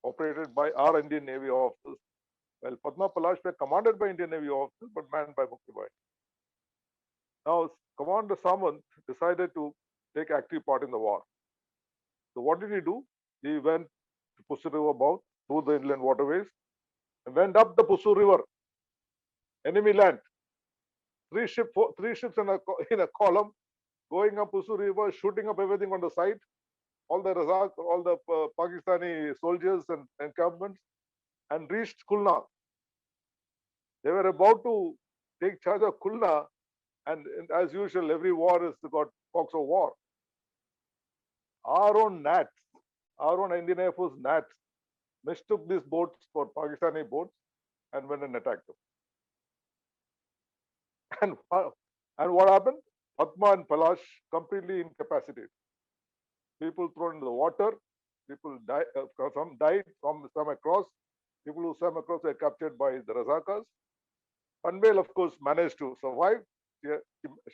operated by our Indian Navy officers. Well, Padma Palash were commanded by Indian Navy officers, but manned by Muktibai. Now, Commander Samant decided to take active part in the war. So what did he do? He went to Pussur River mouth through the inland waterways and went up the Pussur River, enemy land. 3 ships in a column, going up Pussur River, shooting up everything on the side, all the Pakistani soldiers and encampments, and reached Khulna. They were about to take charge of Khulna, and as usual, every war has got fox of war. Our own NATs, our own Indian Air Force NATs, mistook these boats for Pakistani boats and went and attacked them. And what happened? Padma and Palash completely incapacitated. People thrown into the water. People died. Some died. Some swam across. People who swam across were captured by the Razakas. Panvel, of course, managed to survive.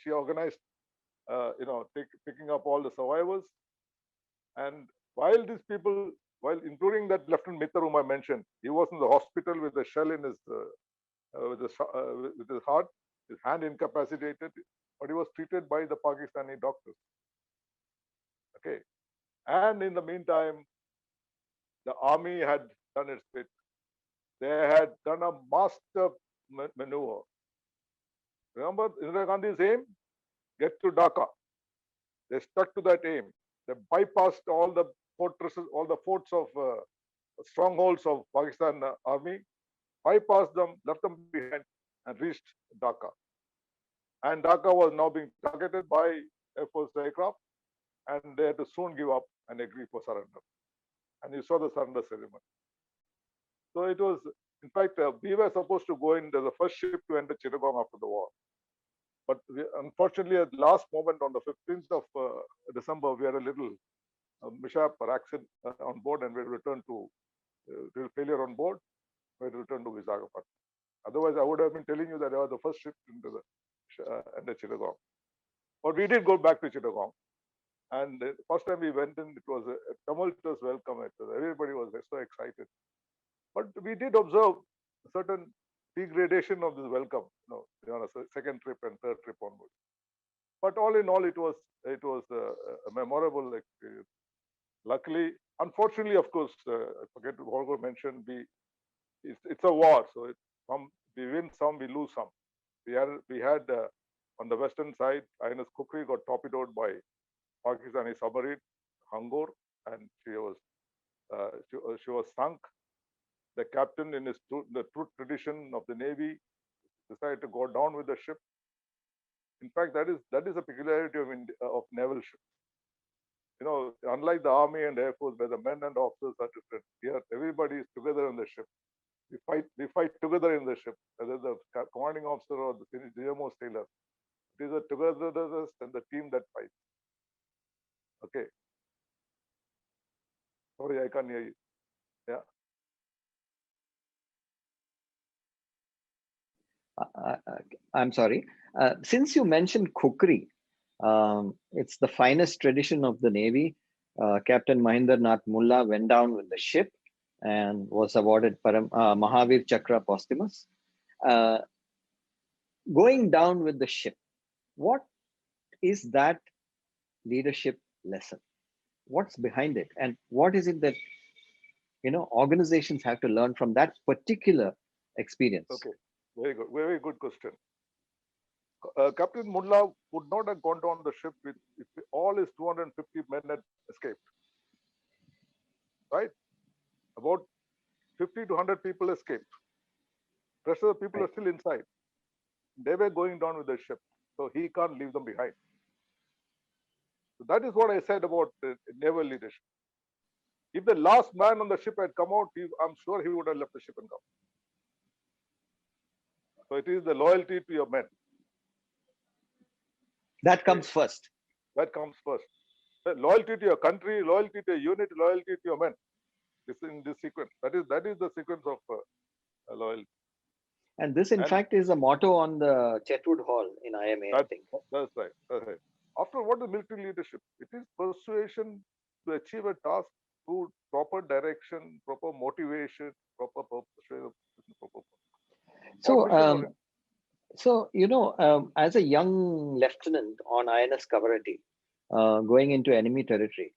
She organized, picking up all the survivors. And While these people, while including that Lieutenant Mitra whom I mentioned, he was in the hospital with a shell in his with his heart, his hand incapacitated, but he was treated by the Pakistani doctors. Okay, and in the meantime, the army had done its bit. They had done a master maneuver. Remember Indira Gandhi's aim? Get to Dhaka. They stuck to that aim. They bypassed all the fortresses, all the forts of strongholds of Pakistan army, bypassed them, left them behind, and reached Dhaka. And Dhaka was now being targeted by Air Force aircraft, and they had to soon give up and agree for surrender. And you saw the surrender ceremony. So it was, in fact, we were supposed to go in as the first ship to enter Chittagong after the war. But unfortunately, at the last moment, on the 15th of December, we had a little mishap or accident on board, and we returned to failure on board. We returned to Visakhapatnam. Otherwise, I would have been telling you that I was the first ship into the Chittagong. But we did go back to Chittagong, and the first time we went in, it was a tumultuous welcome. Everybody was so excited. But we did observe a certain degradation of this welcome, on a second trip and third trip onwards. But all in all, it was a memorable experience. Luckily, unfortunately, of course, I forget to Holger mentioned, it's a war, so we win some, we lose some. We had on the western side, INS Kukri got torpedoed by Pakistani submarine Hangor, and she was sunk. The captain, in the true tradition of the Navy, decided to go down with the ship. In fact, that is a peculiarity of naval ships. Unlike the Army and Air Force, where the men and officers are different, here everybody is together on the ship. We fight together in the ship, whether the commanding officer or the GMO sailor. It is a togetherness and the team that fights. Okay. Sorry, I can't hear you. Yeah. I'm sorry. Since you mentioned kukri, it's the finest tradition of the Navy. Captain Mahinder Nath Mulla went down with the ship and was awarded Mahavir Chakra posthumous. Going down with the ship, what is that leadership lesson? What's behind it? And what is it that organizations have to learn from that particular experience? Okay, very good question. Captain Mullah would not have gone down the ship if all his 250 men had escaped. Right? About 50 to 100 people escaped. The rest of the people are still inside. They were going down with the ship, so he can't leave them behind. So that is what I said about naval leadership. If the last man on the ship had come out, I'm sure he would have left the ship and come. So it is the loyalty to your men. That comes first. That comes first. Loyalty to your country, loyalty to your unit, loyalty to your men. This in this sequence. That is the sequence of loyalty. And this, in fact, is a motto on the Chetwood Hall in IMA, I think. That's right. After what is military leadership? It is persuasion to achieve a task through proper direction, proper motivation, proper purpose. So, as a young lieutenant on INS Kavarati, going into enemy territory,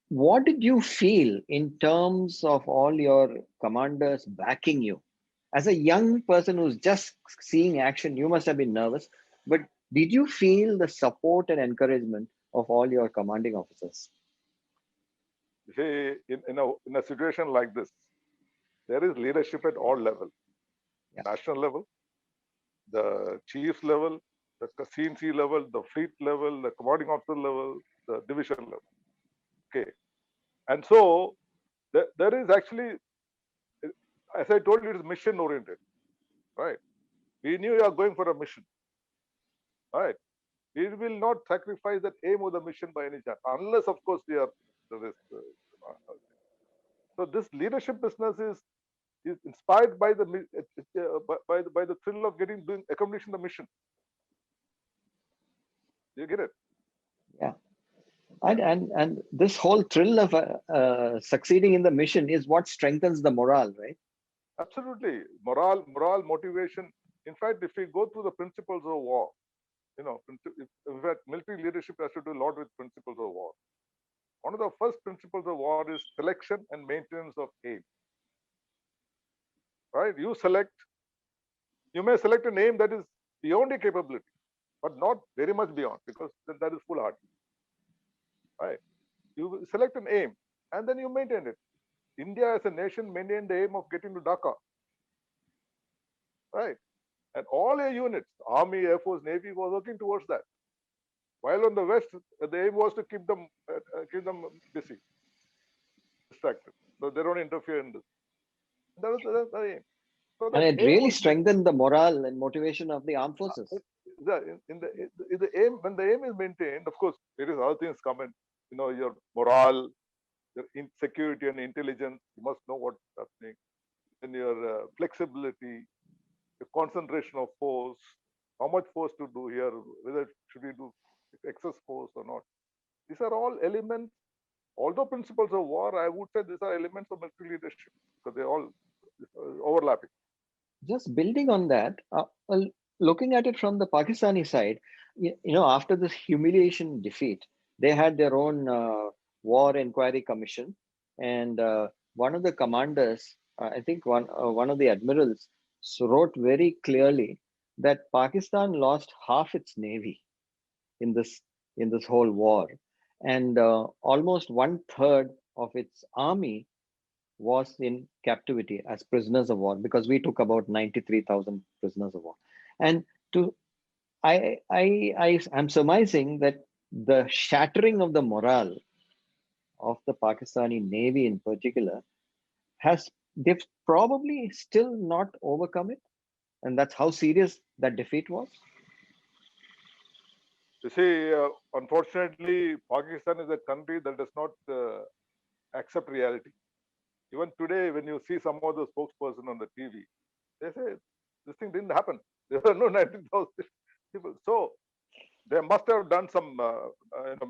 what did you feel in terms of all your commanders backing you? As a young person who's just seeing action, you must have been nervous, but did you feel the support and encouragement of all your commanding officers? See, in a situation like this, there is leadership at all levels. Yeah. National level, the chiefs level, the CNC level, the fleet level, the commanding officer level, the division level. Okay. And so there is actually, as I told you, it is mission oriented, right? We knew you are going for a mission, right? We will not sacrifice that aim of the mission by any chance, unless, of course, we are. So this leadership business is inspired by the thrill of accomplishing the mission. You get it? Yeah. And this whole thrill of succeeding in the mission is what strengthens the morale, right? Absolutely. Morale, motivation. In fact, if we go through the principles of war, in fact, military leadership has to do a lot with principles of war. One of the first principles of war is selection and maintenance of aim. Right? You may select an aim that is beyond your capability, but not very much beyond, because then that is foolhardy. Right? You select an aim and then you maintain it. India as a nation maintained the aim of getting to Dhaka. Right? And all your units, Army, Air Force, Navy, was working towards that. While on the West, the aim was to keep them busy, distracted, so they don't interfere in this. That was the aim. So And that it aim really was strengthened the morale and motivation of the armed forces. the aim. When the aim is maintained, of course, there is other things come in. Your morale, your security and intelligence. You must know what's happening. Then your flexibility, the concentration of force, how much force to do here, whether should we do excess force or not. These are all elements. Although principles of war, I would say these are elements of military leadership because they're all overlapping. Just building on that, well, looking at it from the Pakistani side, after this humiliation defeat, they had their own war inquiry commission, and one of the commanders, I think one of the admirals, wrote very clearly that Pakistan lost half its navy in this whole war, and almost 1/3 of its army was in captivity as prisoners of war, because we took about 93,000 prisoners of war. And to I'm surmising that the shattering of the morale of the Pakistani Navy in particular they've probably still not overcome it, and that's how serious that defeat was. You see, unfortunately, Pakistan is a country that does not accept reality. Even today, when you see some of the spokesperson on the TV, they say this thing didn't happen. There were no 19,000 people. So they must have done some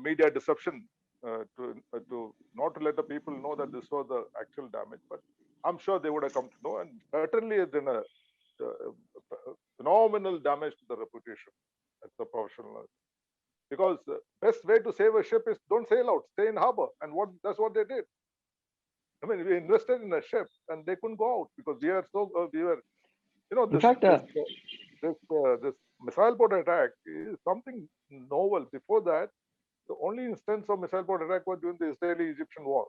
media deception to not to let the people know that this was the actual damage. But I'm sure they would have come to know, and certainly it's been a phenomenal damage to the reputation as a professional. Because the best way to save a ship is don't sail out, stay in harbor, and that's what they did. I mean, we invested in a ship, and they couldn't go out because we were, In fact, this missile boat attack is something novel. Before that, the only instance of missile boat attack was during the Israeli-Egyptian war,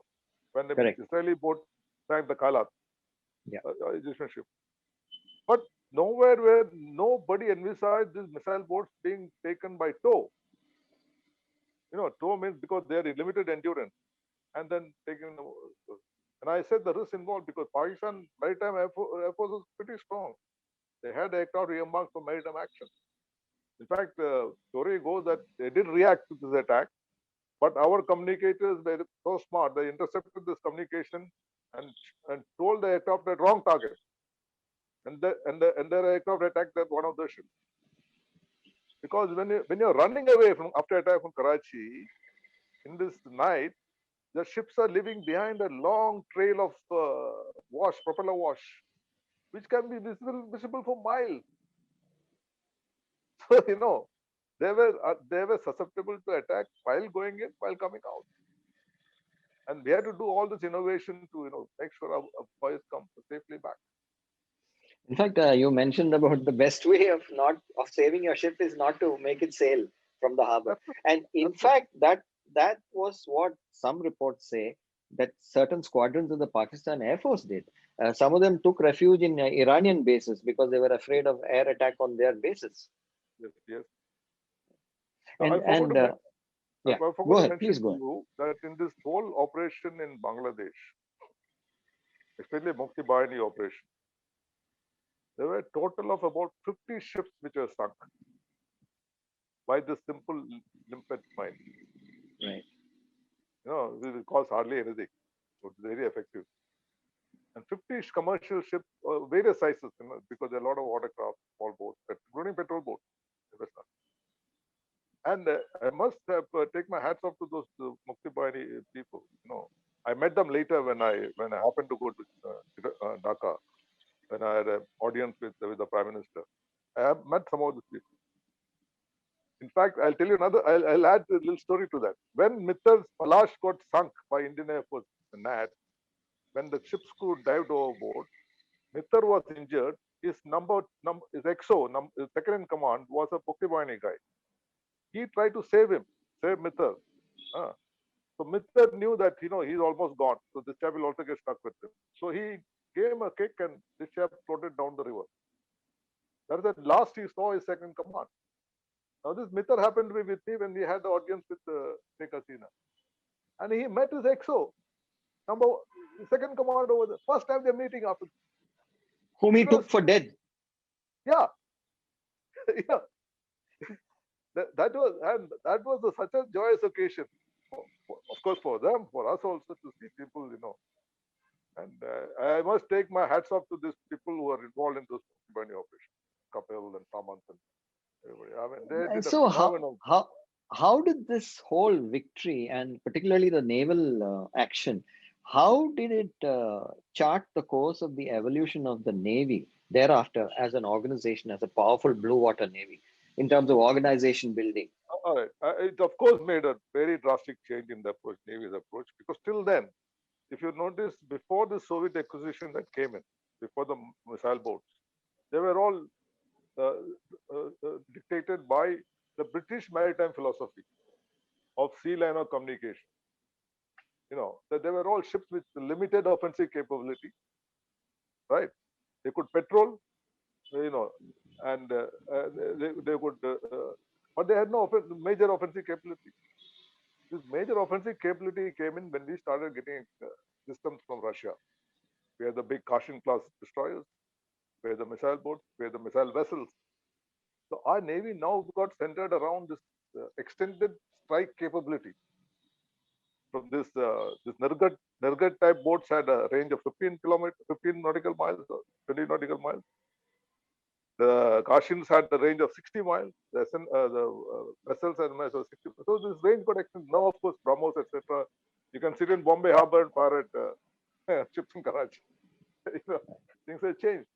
when the correct. Israeli boat sank the Kalat, Yeah. Egyptian ship. But nowhere where nobody envisaged these missile boats being taken by tow. Tow means because they are limited endurance, and then taken. And I said the risk involved because Pakistan Maritime Air Force was pretty strong. They had aircraft earmarked for maritime action. In fact, the story goes that they did react to this attack, but our communicators were so smart. They intercepted this communication and told the aircraft that wrong target, and their aircraft attacked one of the ships. Because when you're running away from after attack from Karachi in this night, the ships are leaving behind a long trail of propeller wash, which can be visible for miles. So they were susceptible to attack while going in, while coming out, and we had to do all this innovation to make sure our boys come safely back. In fact, you mentioned about the best way of saving your ship is not to make it sail from the harbor. And in fact, that was what some reports say that certain squadrons of the Pakistan Air Force did. Some of them took refuge in Iranian bases because they were afraid of air attack on their bases. Yes. And, I forgot to go ahead, mention please go to you that in this whole operation in Bangladesh, especially Mukti Bahini operation, there were a total of about 50 ships which were sunk by this simple limpet mine. Right. It costs hardly anything. So it's very effective. And 50 commercial ships, various sizes, because there are a lot of watercraft, small boats, including petrol boats. And I must have take my hats off to those Mukti Bahini people. I met them later when I happened to go to Dhaka, when I had an audience with the Prime Minister. I have met some of these people. In fact, I'll tell you another. I'll add a little story to that. When Mitter's Palash got sunk by Indian Air Force, NAD, when the ship's crew dived overboard, Mitter was injured. His his his second in command, was a Mukti Bahini guy. He tried to save Mitter. Uh, so Mitter knew that he's almost gone. So this chap will also get stuck with him. So he gave him a kick, and this chap floated down the river. That's the last he saw his second command. Now this Mitter happened to be with me when we had the audience with Sheikh Hasina, and he met his XO, second command over the first time they're meeting after. Whom he took for dead. Yeah, yeah. That was such a joyous occasion, of course, for them, for us also, to see people, And I must take my hats off to these people who are involved in those burning operations, Kapil and Samant and everybody. I mean, they did So a phenomenal. how did this whole victory, and particularly the naval action, how did it chart the course of the evolution of the Navy thereafter as an organization, as a powerful blue water Navy, in terms of organization building? All right. It, of course, made a very drastic change in the approach, Navy's approach, because till then, if you notice, before the Soviet acquisition that came in, before the missile boats, they were all dictated by the British maritime philosophy of sea liner communication. That they were all ships with limited offensive capability, right? They could patrol, and they could, but they had no major offensive capability. This major offensive capability came in when we started getting systems from Russia. We had the big Kashin class destroyers, we had the missile boats, we had the missile vessels. So our Navy now got centered around this extended strike capability. From this Nirgat type boats had a range of 15 nautical miles, or 20 nautical miles. The Kashins had the range of 60 miles. The vessels had 60. So this range got extended. Now, of course, BrahMos, etc. You can sit in Bombay Harbour and fire at ships in Karachi. Things have changed.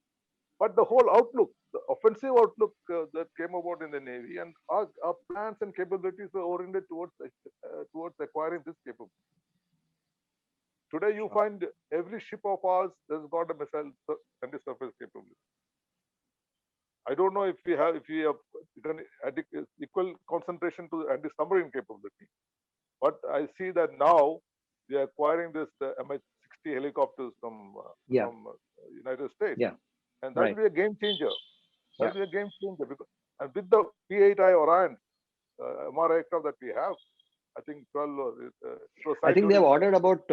But the whole outlook, the offensive outlook that came about in the Navy, and our plans and capabilities were oriented towards acquiring this capability. Today, you find every ship of ours has got a missile anti-surface capability. I don't know if we have equal concentration to anti-submarine capability, but I see that now we are acquiring this MH-60 helicopters from United States, and that will be a game changer. That will be a game changer because, and with the P-8I Orion MR aircraft that we have, I think 12. I think they have ordered about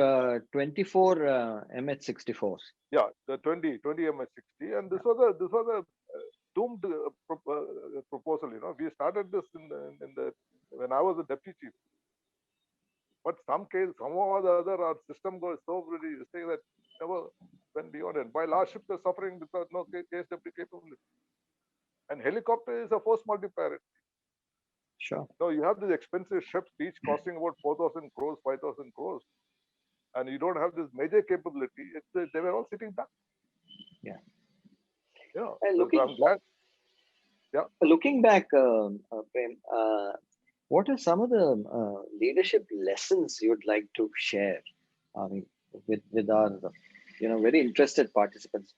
24 MH-64s. Yeah, the 20 MH-60, and this was a doomed proposal. We started this when I was a deputy chief. But somehow or the other, our system goes so really saying that never went beyond it. While our ships are suffering because no KSW capability. And helicopter is a force multiplier. Sure. So you have these expensive ships, each costing about 4,000 crores, 5,000 crores, and you don't have this major capability. They were all sitting back. Yeah. Yeah. And so I'm glad. Yeah. Looking back, Prem, what are some of the leadership lessons you'd like to share? I mean, with our very interested participants.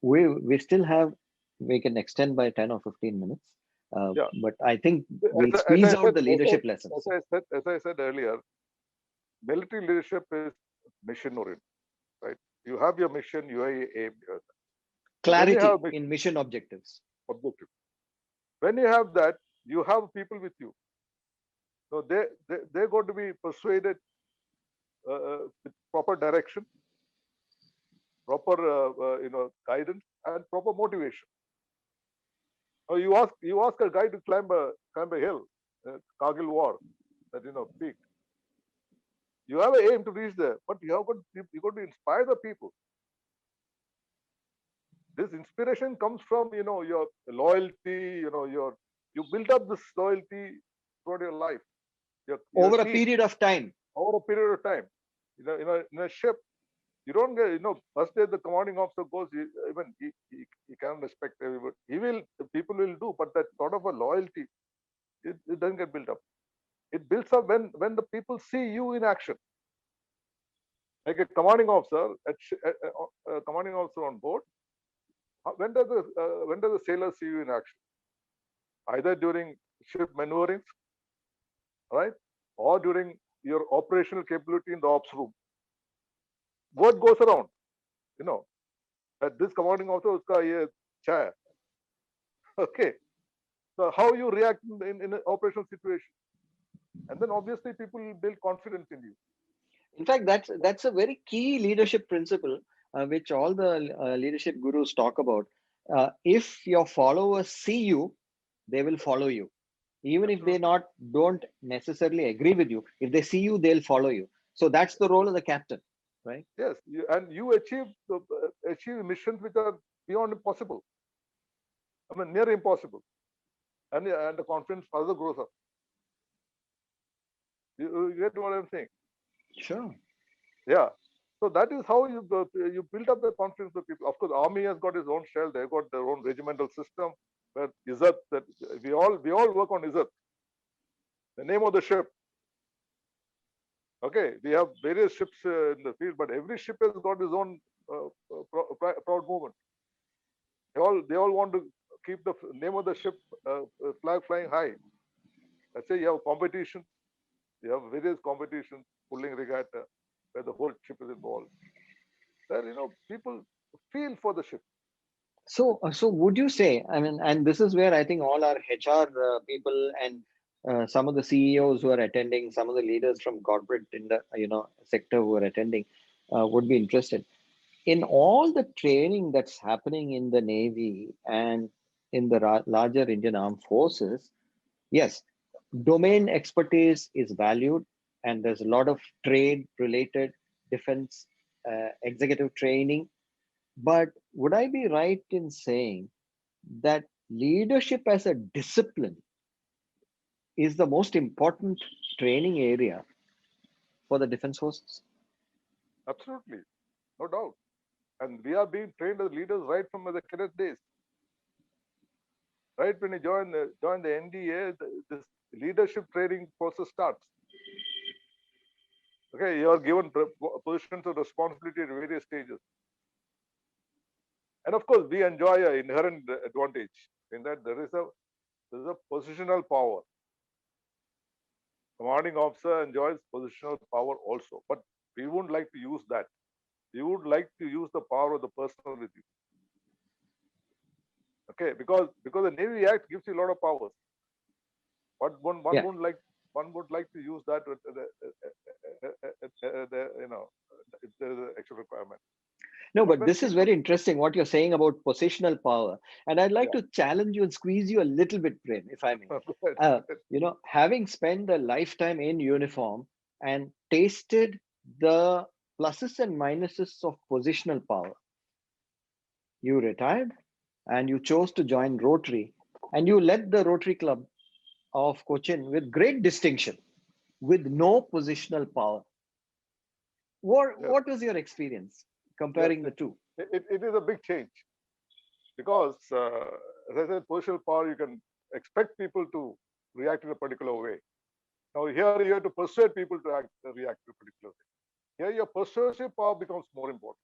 We still have, we can extend by 10 or 15 minutes. But I think we'll squeeze out the leadership lessons. As I said earlier, military leadership is mission oriented, right? You have your mission, you have your aim. Clarity in mission objectives. When you have that, you have people with you. So they're going to be persuaded with proper direction, proper guidance, and proper motivation. You ask a guy to climb a hill, Kargil War, that peak. You have an aim to reach there, but you got to inspire the people. This inspiration comes from your loyalty, your You build up this loyalty throughout your life. Your Over a team, period of time. over a period of time. In a ship, you don't get, first day the commanding officer goes, he can't respect everybody. The people will do, but that sort of a loyalty, it doesn't get built up. It builds up when the people see you in action. Like a commanding officer, commanding officer on board, when does the sailor see you in action? Either during ship maneuverings, right, or during your operational capability in the ops room. Word goes around, that this commanding officer uska ye chai. Okay, so how you react in an operational situation, and then obviously people will build confidence in you. In fact, that's a very key leadership principle, which all the leadership gurus talk about. If your followers see you, they will follow you, even if they don't necessarily agree with you. If they see you, they'll follow you. So that's the role of the captain, right? Yes, you achieve missions which are beyond impossible. I mean, near impossible, and the confidence further grows up. You get what I'm saying? Sure. Yeah. So that is how you build up the confidence of people. Of course, army has got its own shell. They've got their own regimental system. Where Izzat, that we all work on Izzat, the name of the ship. Okay, we have various ships in the field, but every ship has got its own proud moment. They all want to keep the name of the ship flag flying high. Let's say you have competition. You have various competitions, pulling regatta, where the whole ship is involved. There, people feel for the ship. So would you say, I mean, and this is where I think all our HR people and some of the CEOs who are attending, some of the leaders from corporate in the sector who are attending would be interested in all the training that's happening in the Navy and in the larger Indian Armed Forces. Yes, domain expertise is valued, and there's a lot of trade-related defense executive training. But would I be right in saying that leadership as a discipline is the most important training area for the defense forces? Absolutely, no doubt. And we are being trained as leaders right from the cadet days. Right when you join the NDA, this leadership training process starts. Okay, you are given positions of responsibility at various stages. And of course, we enjoy an inherent advantage in that there is a positional power. Commanding officer enjoys positional power also, but we wouldn't like to use that. We would like to use the power of the personal with you. Okay, because the Navy Act gives you a lot of powers. But one would like to use that if there is an actual requirement. No, but this is very interesting what you're saying about positional power. And I'd like to challenge you and squeeze you a little bit, Prem, if I may. Having spent a lifetime in uniform and tasted the pluses and minuses of positional power, you retired and you chose to join Rotary, and you led the Rotary Club of Cochin with great distinction, with no positional power. What was your experience comparing the two? It is a big change because, as I said, positional power, you can expect people to react in a particular way. Now here you have to persuade people to react in a particular way. Here your persuasive power becomes more important.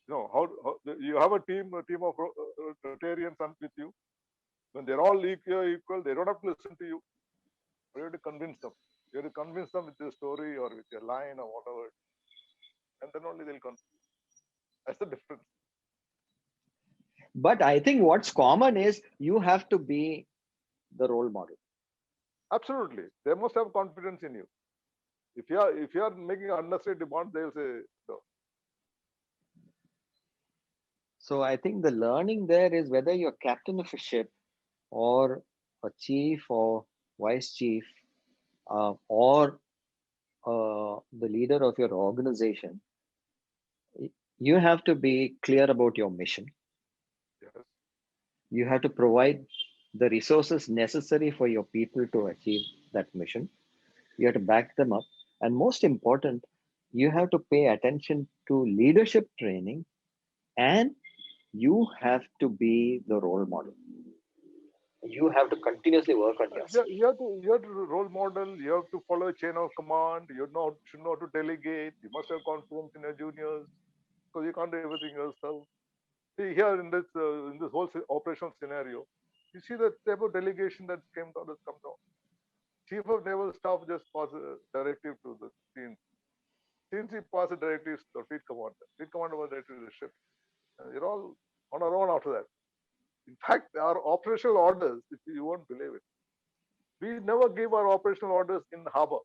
How you have a team of Rotarians with you. When they're all equal, they don't have to listen to you. You have to convince them. You have to convince them with your story or with your line or whatever. And then only they'll come. That's the difference. But I think what's common is you have to be the role model. Absolutely. They must have confidence in you. If you are making unnecessary demands, they'll say no. So I think the learning there is whether you're captain of a ship or a chief or vice chief or the leader of your organization, you have to be clear about your mission. Yes. You have to provide the resources necessary for your people to achieve that mission. You have to back them up. And most important, you have to pay attention to leadership training, and you have to be the role model. You have to continuously work on yourself. You have to role model. You have to follow a chain of command. Should know how to delegate. You must have confidence in your juniors because you can't do everything yourself. See here in this whole operational scenario, you see the type of delegation that came down has come down. Chief of Naval Staff just passed a directive to the team. Since he passed a directive to the fleet commander. Fleet commander was directed to the ship. You're all on our own after that. In fact, our operational orders, if you won't believe it, we never give our operational orders in harbor.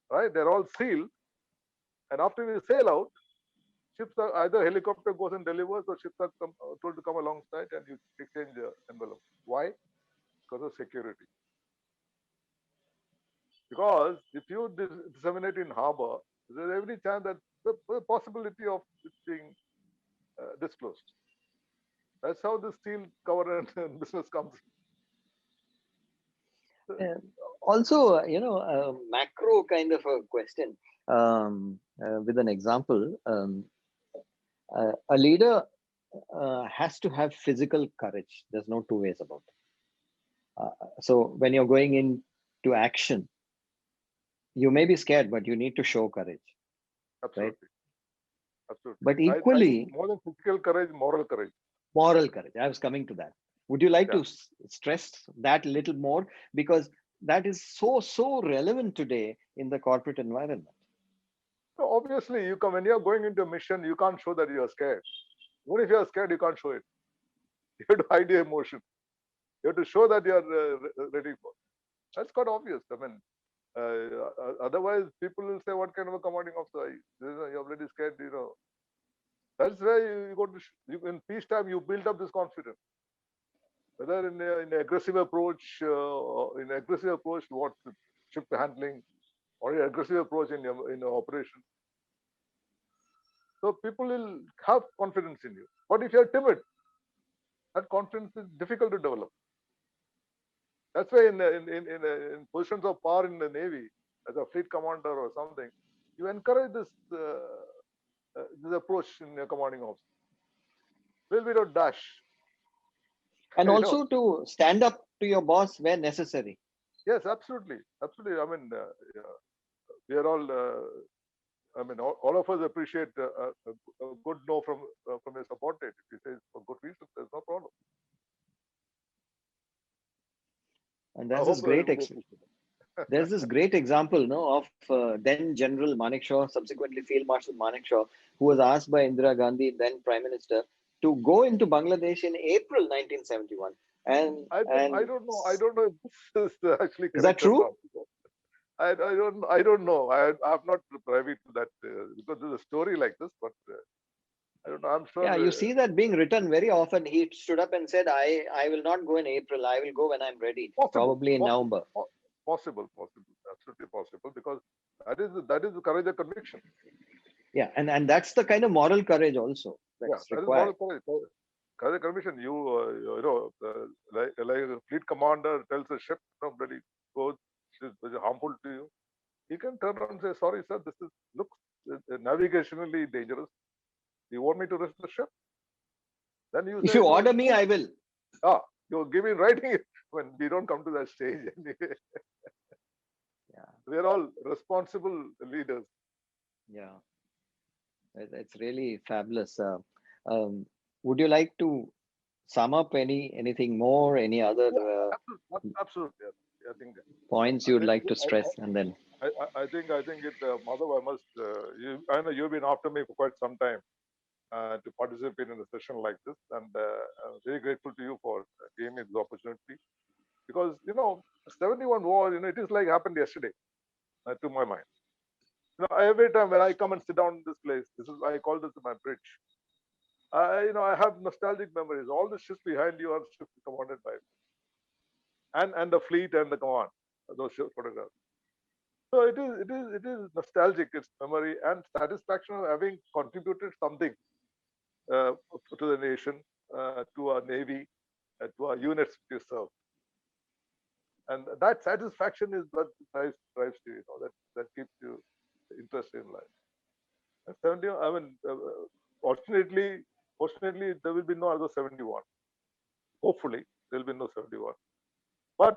Right? They're all sealed. And after we sail out, ships are either helicopter goes and delivers or ships are told to come alongside and you exchange the envelope. Why? Because of security. Because if you disseminate in harbor, there's every chance that the possibility of it being disclosed. That's how the seal cover and business comes. Also, a macro kind of a question with an example. A leader has to have physical courage. There's no two ways about it. So when you're going into action, you may be scared, but you need to show courage. Absolutely. Right? Absolutely. But equally, I more than physical courage, moral courage. Moral courage. I was coming to that. Would you like to stress that a little more? Because that is so relevant today in the corporate environment. So obviously, when you're going into a mission, you can't show that you're scared. Even if you're scared, you can't show it. You have to hide your emotion. You have to show that you're ready for it. That's quite obvious. I mean, otherwise, people will say, "What kind of a commanding officer are you? You're already scared." That's why you go to in peacetime. You build up this confidence. Whether in an aggressive approach, what ship handling, or an aggressive approach in your operation. So people will have confidence in you. But if you're timid, that confidence is difficult to develop. That's why in positions of power in the Navy, as a fleet commander or something, you encourage this approach in your commanding officer. Will be not dash. And also to stand up to your boss where necessary. Yes, absolutely. Absolutely. I mean, we are all, all of us appreciate a good no from a subordinate. If he says for good reasons, there's no problem. And there's this great example of then General Manekshaw, subsequently Field Marshal Manekshaw, who was asked by Indira Gandhi, then Prime Minister, to go into Bangladesh in April 1971. And I don't know. I don't know if this is actually correct. Is that true? I don't know. I'm not privy to that because there's a story like this, but I don't know. I'm sure. Yeah, you see that being written very often. He stood up and said, I will not go in April. I will go when I'm ready. Probably in November. Possible. Absolutely possible, because that is the courage of conviction. Yeah, and that's the kind of moral courage also that's required. That is moral courage of conviction. Like a fleet commander tells a ship, "Bloody go, this is harmful to you." He can turn around and say, "Sorry, sir, this looks navigationally dangerous. You want me to risk the ship?" Then you if you order me, I will. You give me writing when we don't come to that stage. We're all responsible leaders. Yeah, it's really fabulous. Would you like to sum up anything more? Any other absolutely. I think points you'd like to stress, and then I think Madhav, I must. I know you've been after me for quite some time to participate in a session like this, and I'm very grateful to you for giving me this opportunity. Because 71 war, it is like happened yesterday, to my mind. Every time when I come and sit down in this place, I call this my bridge. I have nostalgic memories. All the ships behind you are ships commanded by me, and the fleet and the command. Those ships photographs. So it is nostalgic. It's memory and satisfaction of having contributed something to the nation, to our navy, units which is served. And that satisfaction is what drives you, that keeps you interested in life. And 70, I mean, fortunately, there will be no other 71. Hopefully, there will be no 71. But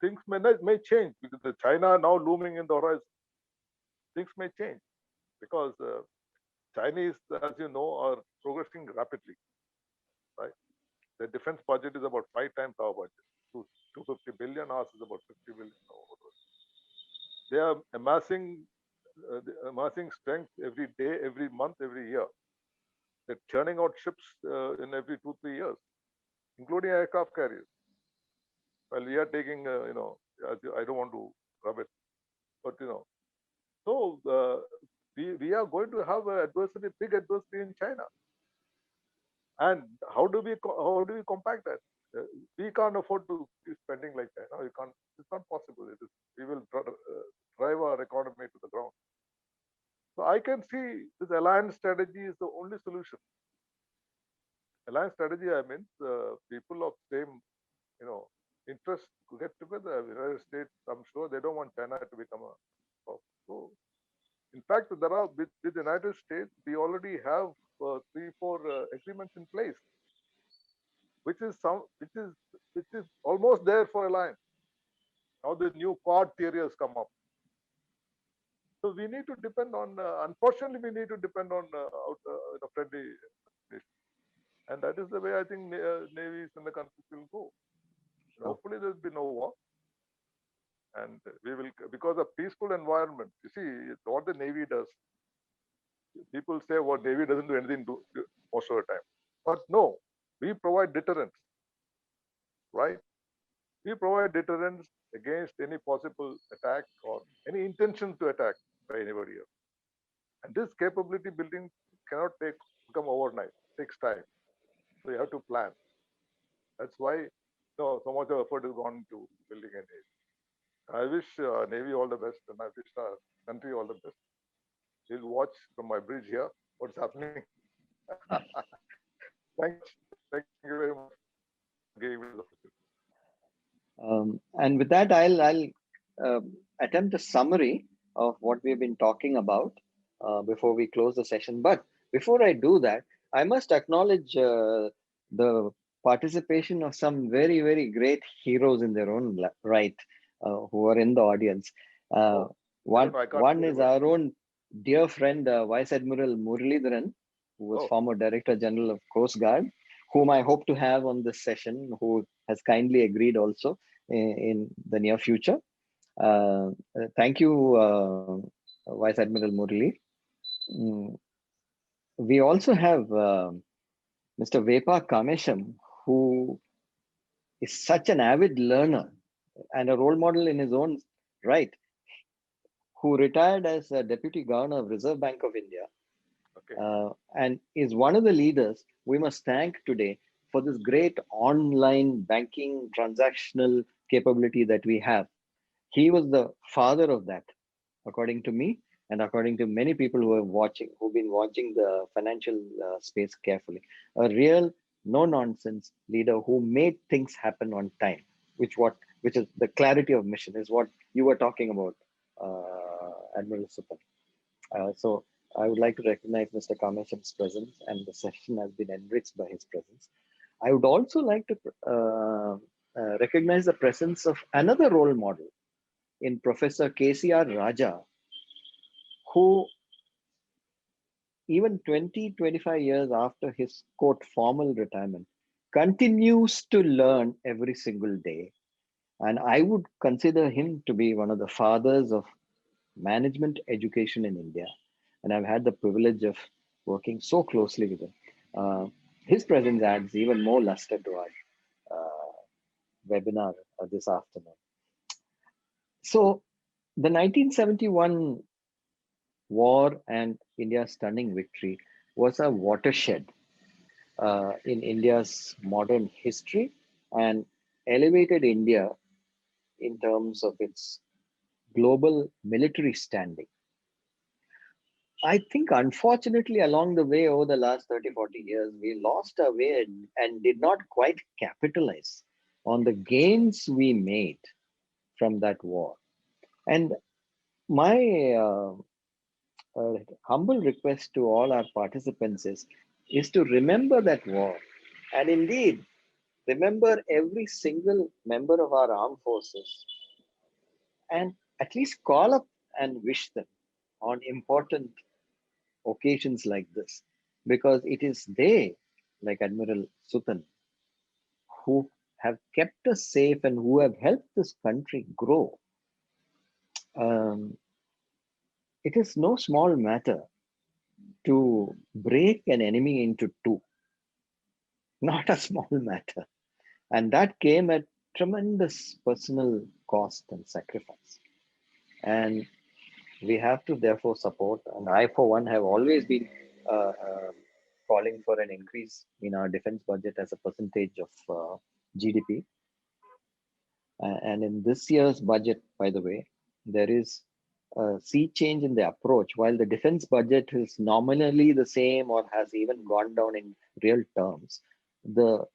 things may change because the China now looming in the horizon. Things may change because Chinese, as you know, are progressing rapidly. Right? The defense budget is about 5 times our budget. 250 billion, ours is about 50 billion. They are amassing strength every day, every month, every year. They're churning out ships in every 2-3 years, including aircraft carriers. Well, we are taking, I don't want to rub it, but so we are going to have an adversity, big adversity in China. And how do we compact that? We can't afford to keep spending like that. No, it's not possible. We will drive our economy to the ground. So I can see this alliance strategy is the only solution. Alliance strategy, I mean, people of same, interest to get together. The United States, I'm sure they don't want China to become a top. So, in fact, there are with the United States, we already have 3-4 agreements in place, which is almost there for alliance. Now the new Quad theory has come up. So we need to depend on, unfortunately, we need to depend on friendly nations. And that is the way I think navies and the countries will go. Hopefully there will be no war. And we will, because of peaceful environment, you see, what the Navy does, people say, well, Navy doesn't do anything most of the time. But no, we provide deterrence, right? We provide deterrence against any possible attack or any intention to attack by anybody else. And this capability building cannot become overnight. It takes time. So you have to plan. That's why so much of effort has gone into building a Navy. I wish Navy all the best, and I wish our country all the best. We'll watch from my bridge here what's happening. Thank you very much for giving me the opportunity. And with that, I'll attempt a summary of what we've been talking about before we close the session. But before I do that, I must acknowledge the participation of some very, very great heroes in their own right who are in the audience. One is our own dear friend, Vice Admiral Muralidharan, who was former Director General of Coast Guard, whom I hope to have on this session, who has kindly agreed also in the near future. Thank you, Vice Admiral Murali. We also have Mr. Vepa Kamesham, who is such an avid learner and a role model in his own right, who retired as a Deputy Governor of Reserve Bank of India. Okay. And is one of the leaders we must thank today for this great online banking transactional capability that we have. He was the father of that, according to me, and according to many people who've been watching the financial space carefully. A real no-nonsense leader who made things happen on time, which is the clarity of mission, is what you were talking about, Admiral Suthan. So I would like to recognize Mr. Kamesham's presence, and the session has been enriched by his presence. I would also like to recognize the presence of another role model in Professor KCR Raja, who even 20-25 years after his quote formal retirement continues to learn every single day. And I would consider him to be one of the fathers of management education in India. And I've had the privilege of working so closely with him. His presence adds even more luster to our webinar this afternoon. So the 1971 war and India's stunning victory was a watershed in India's modern history and elevated India in terms of its global military standing. I think unfortunately along the way over the last 30, 40 years, we lost our way and did not quite capitalize on the gains we made from that war. And my humble request to all our participants is to remember that war. And indeed, remember every single member of our armed forces and at least call up and wish them on important occasions like this, because it is they, like Admiral Suthan, who have kept us safe and who have helped this country grow. It is no small matter to break an enemy into two, not a small matter. And that came at tremendous personal cost and sacrifice. And we have to therefore support, and I for one have always been calling for an increase in our defense budget as a percentage of GDP. And in this year's budget, by the way, there is a sea change in the approach. While the defense budget is nominally the same or has even gone down in real terms, the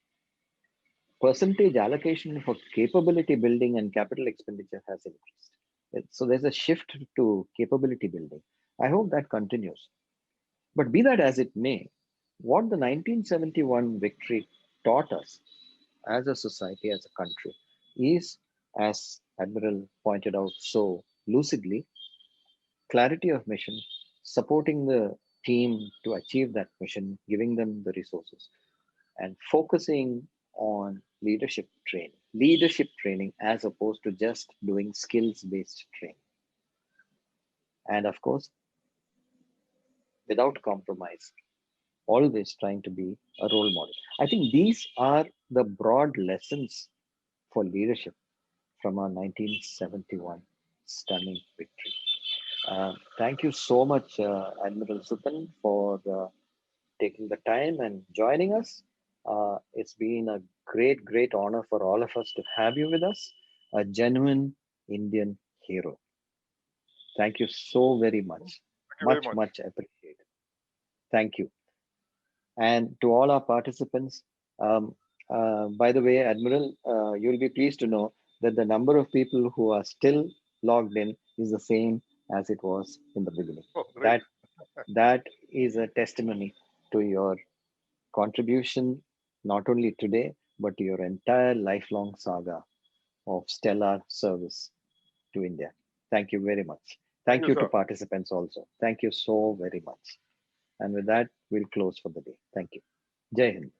percentage allocation for capability building and capital expenditure has increased. So there's a shift to capability building. I hope that continues. But be that as it may, what the 1971 victory taught us as a society, as a country, is, as Admiral pointed out so lucidly, clarity of mission, supporting the team to achieve that mission, giving them the resources, and focusing on leadership training as opposed to just doing skills based training. And of course, without compromise, always trying to be a role model. I think these are the broad lessons for leadership from our 1971 stunning victory. Thank you so much, Admiral Suthan, for taking the time and joining us. It's been a great, great honor for all of us to have you with us, a genuine Indian hero. Thank you so very much. Thank you very Much appreciated. Thank you. And to all our participants, by the way, Admiral, you'll be pleased to know that the number of people who are still logged in is the same as it was in the beginning. Oh, great. That is a testimony to your contribution, not only today, but to your entire lifelong saga of stellar service to India. Thank you very much. Thank you to sir. participants also. Thank you so very much. And with that, we'll close for the day. Thank you. Jai Hind.